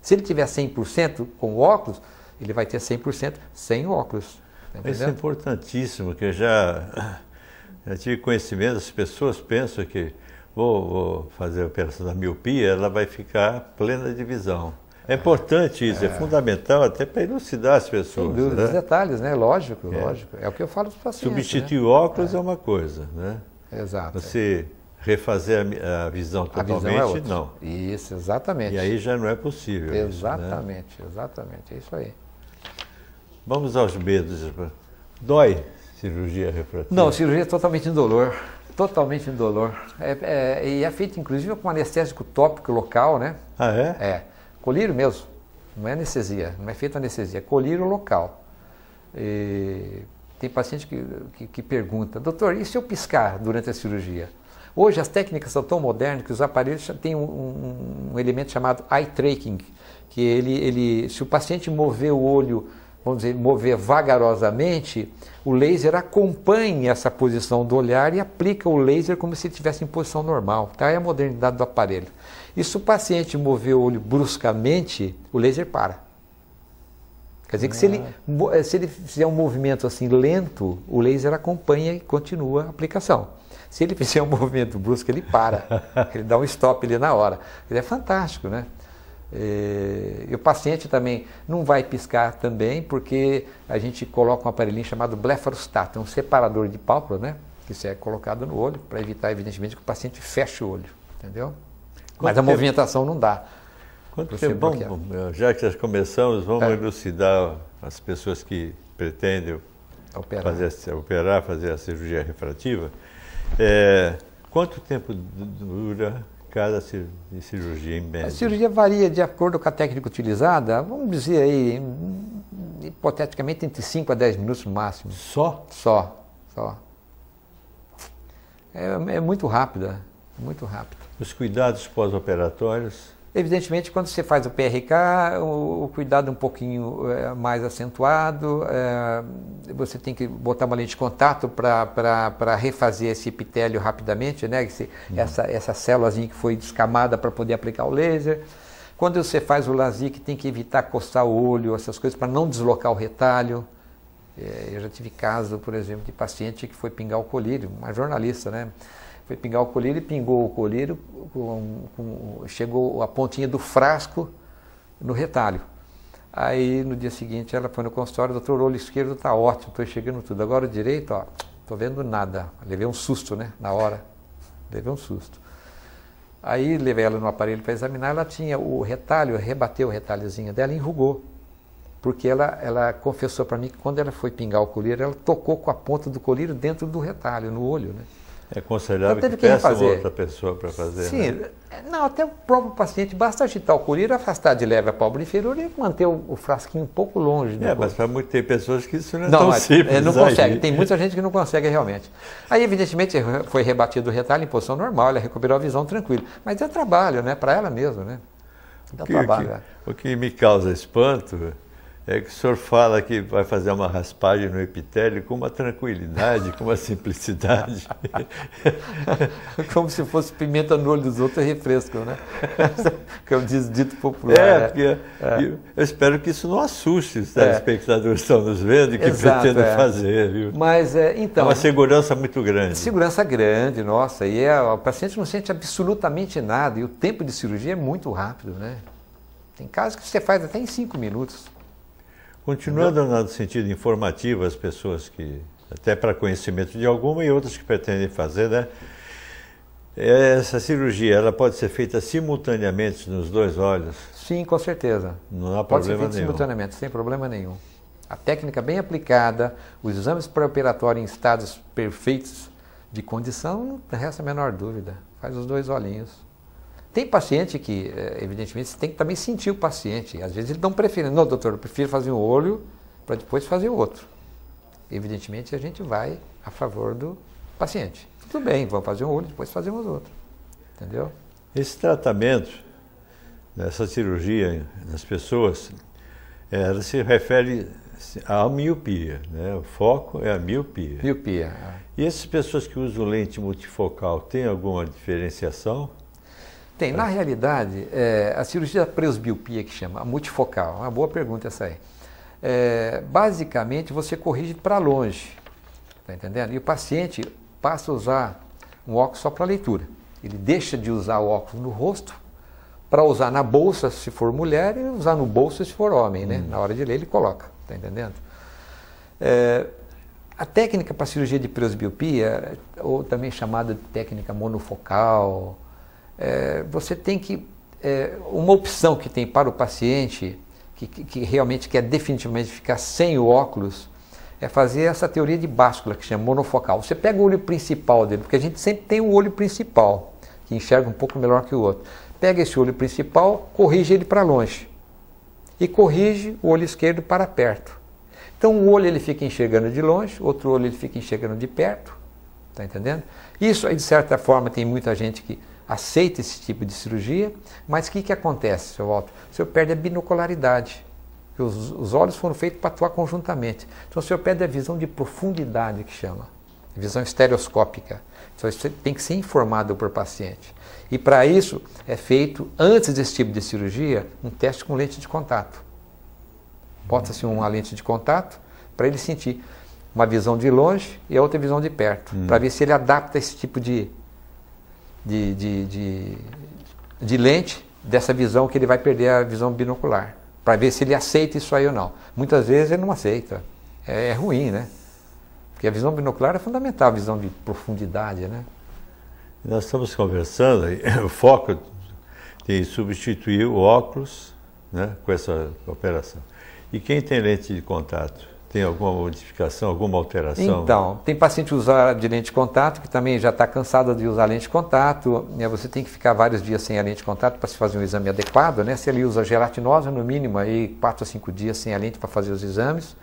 Se ele tiver 100% com óculos, ele vai ter 100% sem o óculos. Tá Isso é importantíssimo, que eu já tive conhecimento, as pessoas pensam que vou fazer a operação da miopia, ela vai ficar plena de visão. É importante isso, é fundamental até para elucidar as pessoas. Sem dúvida, né? Os detalhes, né? Lógico. É o que eu falo para os pacientes. Substituir óculos é uma coisa, né? Exato. Você refazer a visão totalmente, não. Isso, exatamente. E aí já não é possível. Exatamente, isso, né? Exatamente, é isso aí. Vamos aos medos. Dói cirurgia refrativa? Não, cirurgia é totalmente indolor. Totalmente indolor. E é feito inclusive com anestésico tópico local, né? Ah, é? Colírio mesmo. Não é anestesia, não é feita anestesia, é colírio local. Tem paciente que pergunta, doutor, e se eu piscar durante a cirurgia? Hoje as técnicas são tão modernas que os aparelhos têm um elemento chamado eye tracking, que se o paciente mover o olho, vamos dizer, mover vagarosamente, o laser acompanha essa posição do olhar e aplica o laser como se estivesse em posição normal. Tá? É a modernidade do aparelho. E se o paciente mover o olho bruscamente, o laser para. Quer dizer que se ele fizer um movimento assim lento, o laser acompanha e continua a aplicação. Se ele fizer um movimento brusco, ele para. Ele dá um stop ali na hora. Ele é fantástico, né? E o paciente também não vai piscar também, porque a gente coloca um aparelhinho chamado blefarostato, um separador de pálpebra, né? Que isso é colocado no olho, para evitar, evidentemente, que o paciente feche o olho, entendeu? Mas a movimentação não dá. Quanto tempo? Bom, já que já começamos, vamos elucidar as pessoas que pretendem operar, fazer a cirurgia refrativa. Quanto tempo dura cada cirurgia em média? A cirurgia varia de acordo com a técnica utilizada, vamos dizer aí, hipoteticamente, entre 5 a 10 minutos no máximo. Só? Só. É muito rápida, muito rápida. Os cuidados pós-operatórios? Evidentemente, quando você faz o PRK, o cuidado é um pouquinho mais acentuado, você tem que botar uma lente de contato para refazer esse epitélio rapidamente, né? Essa célulazinha que foi descamada para poder aplicar o laser. Quando você faz o LASIK, tem que evitar coçar o olho, essas coisas, para não deslocar o retalho. Eu já tive caso, por exemplo, de paciente que foi pingar o colírio, uma jornalista, né? Foi pingar o colírio e pingou o colírio, chegou a pontinha do frasco no retalho. Aí no dia seguinte ela foi no consultório, doutor, o olho esquerdo está ótimo, estou enxergando tudo. Agora o direito, ó, estou vendo nada. Levei um susto, né? Na hora, levei um susto. Aí levei ela no aparelho para examinar, ela tinha o retalho, rebateu o retalhozinho dela e enrugou. Porque ela confessou para mim que quando ela foi pingar o colírio, ela tocou com a ponta do colírio dentro do retalho, no olho, né? É aconselhável Então, que peça outra pessoa para fazer. Sim, né? Não, até o próprio paciente, basta agitar o colírio, afastar de leve a pálpebra inferior e manter o frasquinho um pouco longe. Mas para tem pessoas que isso não é tão simples. Não consegue, tem muita gente que não consegue realmente. Aí, evidentemente, foi rebatido o retalho em posição normal, ela recuperou a visão tranquila. Mas é trabalho, né? Para ela mesma, né? É trabalho. O que me causa espanto é que o senhor fala que vai fazer uma raspagem no epitélio com uma tranquilidade, com uma simplicidade. Como se fosse pimenta no olho dos outros e refresco, né? Que é o dito popular. Porque eu espero que isso não assuste os telespectadores que estão nos vendo e que pretendem fazer. Viu? Mas, então, é uma segurança muito grande. Segurança grande, nossa. E o paciente não sente absolutamente nada. E o tempo de cirurgia é muito rápido, né? Tem casos que você faz até em 5 minutos. Continuando no sentido informativo, as pessoas que, até para conhecimento de alguma e outras que pretendem fazer, né? Essa cirurgia, ela pode ser feita simultaneamente nos 2 olhos? Sim, com certeza. Não há pode problema nenhum. Pode ser feita simultaneamente, sem problema nenhum. A técnica bem aplicada, os exames pré-operatórios em estados perfeitos de condição, não resta a menor dúvida. Faz os 2 olhinhos. Tem paciente que, evidentemente, você tem que também sentir o paciente. Às vezes ele não prefere. Não, doutor, eu prefiro fazer um olho para depois fazer o outro. Evidentemente, a gente vai a favor do paciente. Tudo bem, vamos fazer um olho, depois fazemos outro. Entendeu? Esse tratamento, essa cirurgia nas pessoas, ela se refere à miopia, né? O foco é a miopia. Miopia. E essas pessoas que usam lente multifocal, tem alguma diferenciação? Tem. Na realidade, a cirurgia da presbiopia, que chama, a multifocal, uma boa pergunta essa aí. Basicamente, você corrige para longe, tá entendendo? E o paciente passa a usar um óculos só para leitura. Ele deixa de usar o óculos no rosto para usar na bolsa, se for mulher, e usar no bolso, se for homem, né? Na hora de ler, ele coloca, tá entendendo? A técnica para cirurgia de presbiopia, ou também chamada de técnica monofocal, você tem que, uma opção que tem para o paciente, que realmente quer definitivamente ficar sem o óculos, é fazer essa teoria de báscula, que chama monofocal. Você pega o olho principal dele, porque a gente sempre tem um olho principal, que enxerga um pouco melhor que o outro. Pega esse olho principal, corrige ele para longe. E corrige o olho esquerdo para perto. Então um olho ele fica enxergando de longe, outro olho ele fica enxergando de perto. Está entendendo? Isso aí, de certa forma, tem muita gente que aceita esse tipo de cirurgia, mas o que acontece, seu Walter? O senhor perde a binocularidade. Os olhos foram feitos para atuar conjuntamente. Então o senhor perde a visão de profundidade, que chama. Visão estereoscópica. Então isso tem que ser informado por paciente. E para isso é feito, antes desse tipo de cirurgia, um teste com lente de contato. Bota-se uma lente de contato para ele sentir uma visão de longe e a outra visão de perto. Para ver se ele adapta esse tipo de lente dessa visão, que ele vai perder a visão binocular, para ver se ele aceita isso aí ou não. Muitas vezes ele não aceita, é ruim, né? Porque a visão binocular é fundamental, a visão de profundidade, né? Nós estamos conversando, o foco tem substituir o óculos, né, com essa operação. E quem tem lente de contato? Tem alguma modificação, alguma alteração? Então, tem paciente que usa de lente de contato, que também já está cansado de usar lente de contato, né? Você tem que ficar vários dias sem a lente de contato para se fazer um exame adequado, né? Se ele usa gelatinosa, no mínimo, aí 4 a 5 dias sem a lente para fazer os exames.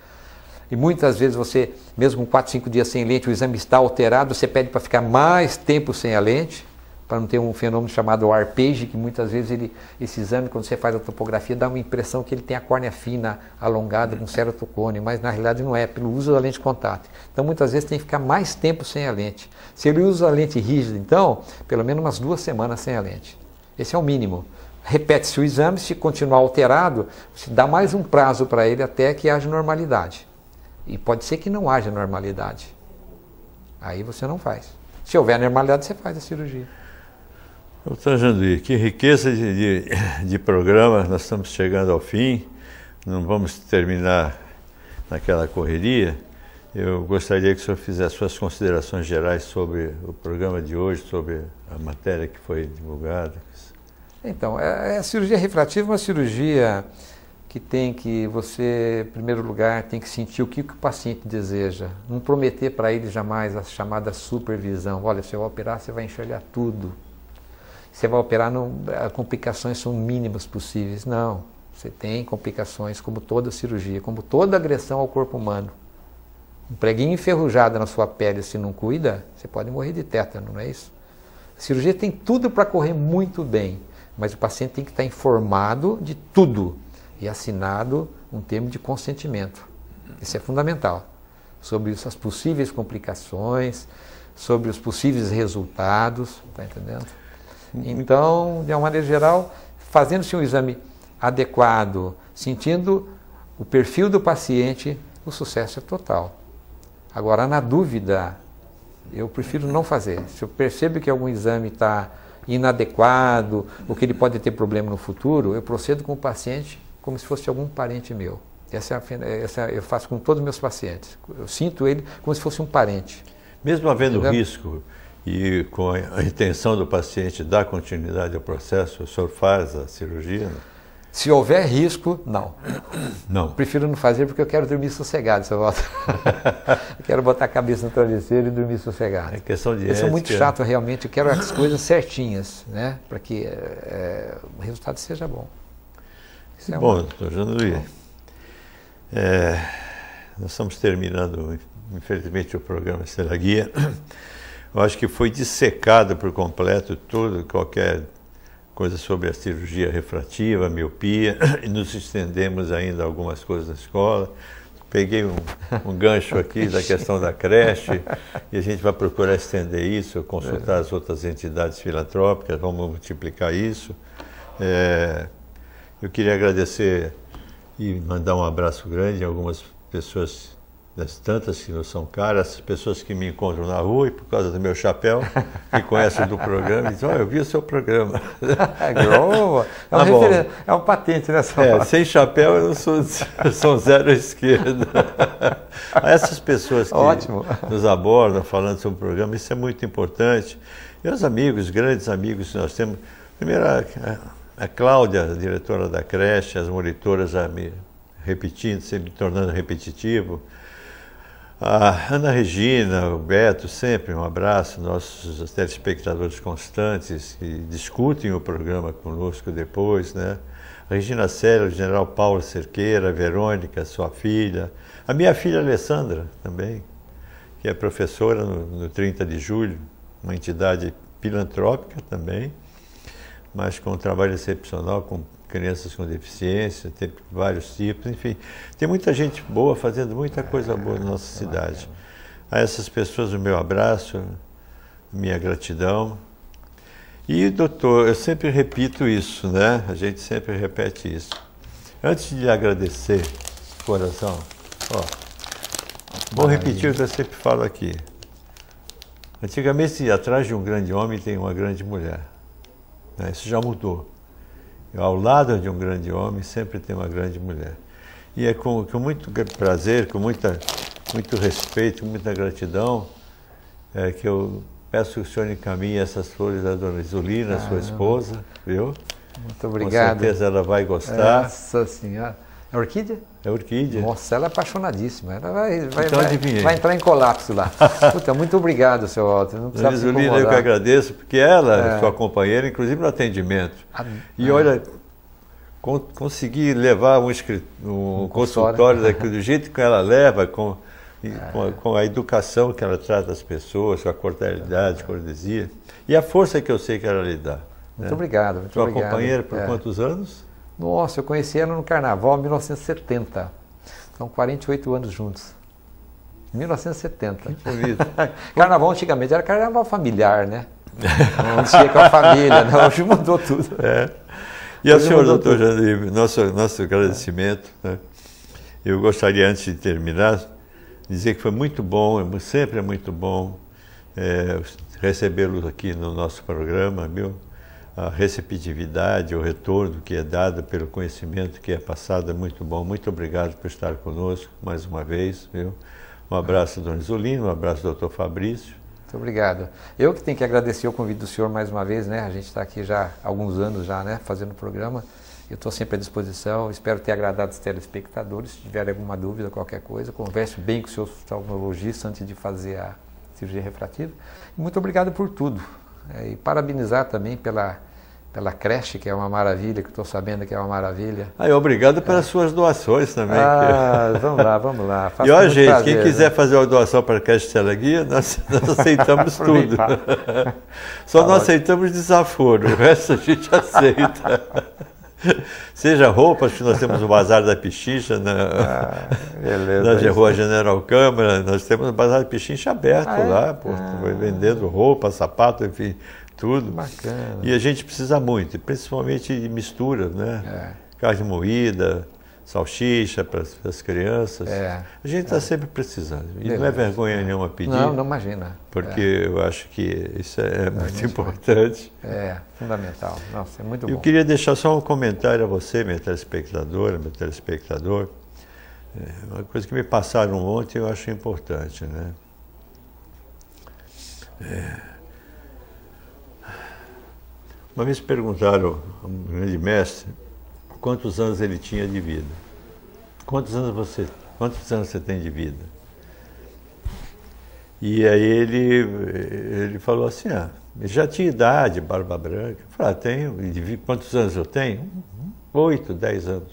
E muitas vezes você, mesmo com 4 a 5 dias sem lente, o exame está alterado, você pede para ficar mais tempo sem a lente, para não ter um fenômeno chamado arpege, que muitas vezes esse exame, quando você faz a topografia, dá uma impressão que ele tem a córnea fina, alongada, com ceratocone, mas na realidade não é, pelo uso da lente de contato. Então muitas vezes tem que ficar mais tempo sem a lente. Se ele usa a lente rígida, então, pelo menos umas 2 semanas sem a lente. Esse é o mínimo. Repete-se o exame, se continuar alterado, se dá mais um prazo para ele até que haja normalidade. E pode ser que não haja normalidade. Aí você não faz. Se houver normalidade, você faz a cirurgia. Doutor Janduí, que riqueza de programa, nós estamos chegando ao fim, não vamos terminar naquela correria. Eu gostaria que o senhor fizesse suas considerações gerais sobre o programa de hoje, sobre a matéria que foi divulgada. Então, a cirurgia refrativa é uma cirurgia que você, em primeiro lugar, tem que sentir o que o paciente deseja. Não prometer para ele jamais a chamada supervisão. Olha, se eu operar, você vai enxergar tudo. Você vai operar, as complicações são mínimas possíveis. Não, você tem complicações como toda cirurgia, como toda agressão ao corpo humano. Um preguinho enferrujado na sua pele, se não cuida, você pode morrer de tétano, não é isso? A cirurgia tem tudo para correr muito bem, mas o paciente tem que estar informado de tudo e assinado um termo de consentimento. Isso é fundamental. Sobre as possíveis complicações, sobre os possíveis resultados, está entendendo? Então, de uma maneira geral, fazendo-se um exame adequado, sentindo o perfil do paciente, o sucesso é total. Agora, na dúvida, eu prefiro não fazer. Se eu percebo que algum exame está inadequado, ou que ele pode ter problema no futuro, eu procedo com o paciente como se fosse algum parente meu. Essa eu faço com todos os meus pacientes. Eu sinto ele como se fosse um parente. Mesmo havendo risco e com a intenção do paciente dar continuidade ao processo, o senhor faz a cirurgia? Se houver risco, não. Não. Prefiro não fazer porque eu quero dormir sossegado, seu Walter. Eu quero botar a cabeça no travesseiro e dormir sossegado. É questão de ética. Eu sou muito chato, realmente. Eu quero as coisas certinhas, né? Para que o resultado seja bom. Isso é bom, doutor Janduí. Nós estamos terminando, infelizmente, o programa Estrela Guia. Eu acho que foi dissecado por completo qualquer coisa sobre a cirurgia refrativa, a miopia, e nos estendemos ainda algumas coisas na escola. Peguei um gancho aqui da questão da creche, e a gente vai procurar estender isso, consultar as outras entidades filantrópicas, vamos multiplicar isso. Eu queria agradecer e mandar um abraço grande a algumas pessoas, das tantas que não são caras, as pessoas que me encontram na rua e por causa do meu chapéu, me conhecem do programa e dizem, eu vi o seu programa. É um patente nessa hora. Sem chapéu eu sou zero à esquerda. Essas pessoas que nos abordam falando sobre o programa, isso é muito importante. E os amigos, grandes amigos que nós temos, primeiro a Cláudia, a diretora da creche, as monitoras já me repetindo, sempre me tornando repetitivo. A Ana Regina, o Beto, sempre um abraço, nossos telespectadores constantes que discutem o programa conosco depois, né? A Regina Célia, o general Paulo Cerqueira, a Verônica, sua filha, a minha filha Alessandra também, que é professora no 30 de julho, uma entidade filantrópica também, mas com um trabalho excepcional, com crianças com deficiência, tem vários tipos, enfim. Tem muita gente boa fazendo muita coisa boa na nossa cidade. A essas pessoas o meu abraço, minha gratidão. E, doutor, eu sempre repito isso, né? A gente sempre repete isso. Antes de lhe agradecer, coração, vou repetir o que eu sempre falo aqui. Antigamente, atrás de um grande homem tem uma grande mulher. Né? Isso já mudou. Ao lado de um grande homem sempre tem uma grande mulher. E é com muito prazer, com muito respeito, com muita gratidão, que eu peço que o senhor encaminhe essas flores da dona Isolina, sua esposa, viu? Muito obrigado. Com certeza ela vai gostar. Nossa Senhora. É orquídea? É orquídea. Nossa, ela é apaixonadíssima. Ela vai entrar em colapso lá. Puta, muito obrigado, seu Walter. Não precisa se incomodar. Isolina, eu que agradeço, porque ela é sua companheira, inclusive no atendimento. E olha, consegui levar um consultório daqui do jeito que ela leva, com a educação que ela trata as pessoas, com a cordialidade, cortesia, e a força que eu sei que ela lhe dá. Muito obrigado. Muito sua obrigado. Companheira por quantos anos? Nossa, eu conheci ela no Carnaval, em 1970. São 48 anos juntos. 1970. Que bonito. Carnaval antigamente era carnaval familiar, né? Não tinha com a família, né? Hoje mudou tudo. E ao senhor, doutor Janduí, nosso agradecimento. Né? Eu gostaria, antes de terminar, dizer que foi muito bom, sempre é muito bom recebê-los aqui no nosso programa, viu? A receptividade, o retorno que é dado pelo conhecimento que é passado é muito bom. Muito obrigado por estar conosco mais uma vez, viu? Um abraço, Dona Isolina, um abraço, doutor Fabrício. Muito obrigado. Eu que tenho que agradecer o convite do senhor mais uma vez, né? A gente está aqui já há alguns anos já, né? Fazendo o programa. Eu estou sempre à disposição, espero ter agradado os telespectadores. Se tiver alguma dúvida, qualquer coisa, converse bem com o seu oftalmologista antes de fazer a cirurgia refrativa. Muito obrigado por tudo. E parabenizar também pela creche, que é uma maravilha, que estou sabendo que é uma maravilha. Obrigado pelas suas doações também. Vamos lá. E ó, gente, prazer, quem quiser fazer uma doação para a creche Teleguia, nós aceitamos tudo. Só não aceitamos desaforo, o resto a gente aceita. Seja roupas, que nós temos o Bazar da Pichincha na Rua General Câmara, nós temos o Bazar da Pichincha aberto lá, vendendo roupa, sapato, enfim, tudo. Bacana. E a gente precisa muito, principalmente de misturas, né? Carne moída, salsicha para as crianças. A gente está sempre precisando. E não é vergonha nenhuma pedir. Não imagina. Porque eu acho que isso é muito importante. Fundamental. Nossa, é muito bom. Eu queria deixar só um comentário a você, minha telespectadora, meu telespectador. Uma coisa que me passaram ontem eu acho importante, né? Uma vez perguntaram a um grande mestre quantos anos ele tinha de vida. Quantos anos você tem de vida? E aí ele falou assim, ele já tinha idade, barba branca. Eu falei, tenho. Quantos anos eu tenho? 8, 10 anos.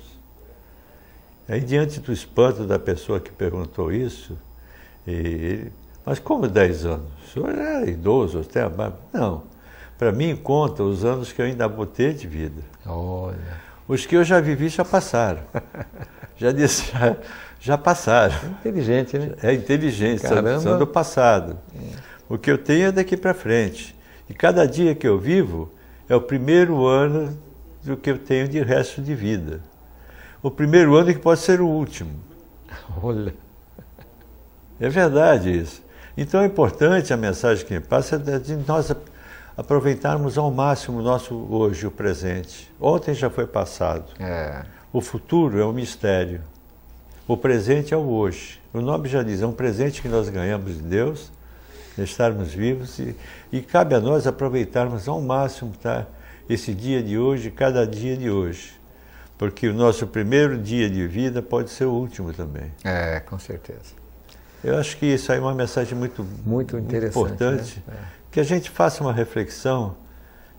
Aí, diante do espanto da pessoa que perguntou isso, mas como 10 anos? O senhor é idoso, tem a barba? Não. Para mim, conta os anos que eu ainda vou ter de vida. Olha. Os que eu já vivi já passaram. Já passaram. Inteligente, né? É inteligente, são do passado. O que eu tenho é daqui para frente. E cada dia que eu vivo é o primeiro ano do que eu tenho de resto de vida. O primeiro ano que pode ser o último. Olha. É verdade isso. Então é importante a mensagem que me passa de nós aproveitarmos ao máximo o nosso hoje, o presente. Ontem já foi passado. O futuro é um mistério. O presente é o hoje. O nome já diz, é um presente que nós ganhamos de Deus, de estarmos vivos, e cabe a nós aproveitarmos ao máximo esse dia de hoje, cada dia de hoje. Porque o nosso primeiro dia de vida pode ser o último também. Com certeza. Eu acho que isso aí é uma mensagem muito interessante, importante, né? Que a gente faça uma reflexão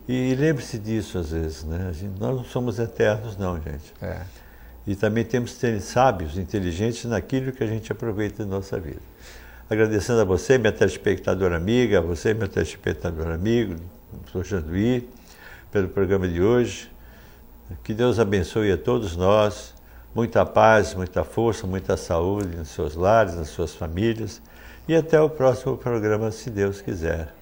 e lembre-se disso às vezes, né? Nós não somos eternos não, gente. E também temos que ser sábios, inteligentes naquilo que a gente aproveita da nossa vida. Agradecendo a você, minha telespectadora amiga, a você, meu telespectador amigo, sou Janduí, pelo programa de hoje. Que Deus abençoe a todos nós, muita paz, muita força, muita saúde nos seus lares, nas suas famílias. E até o próximo programa, se Deus quiser.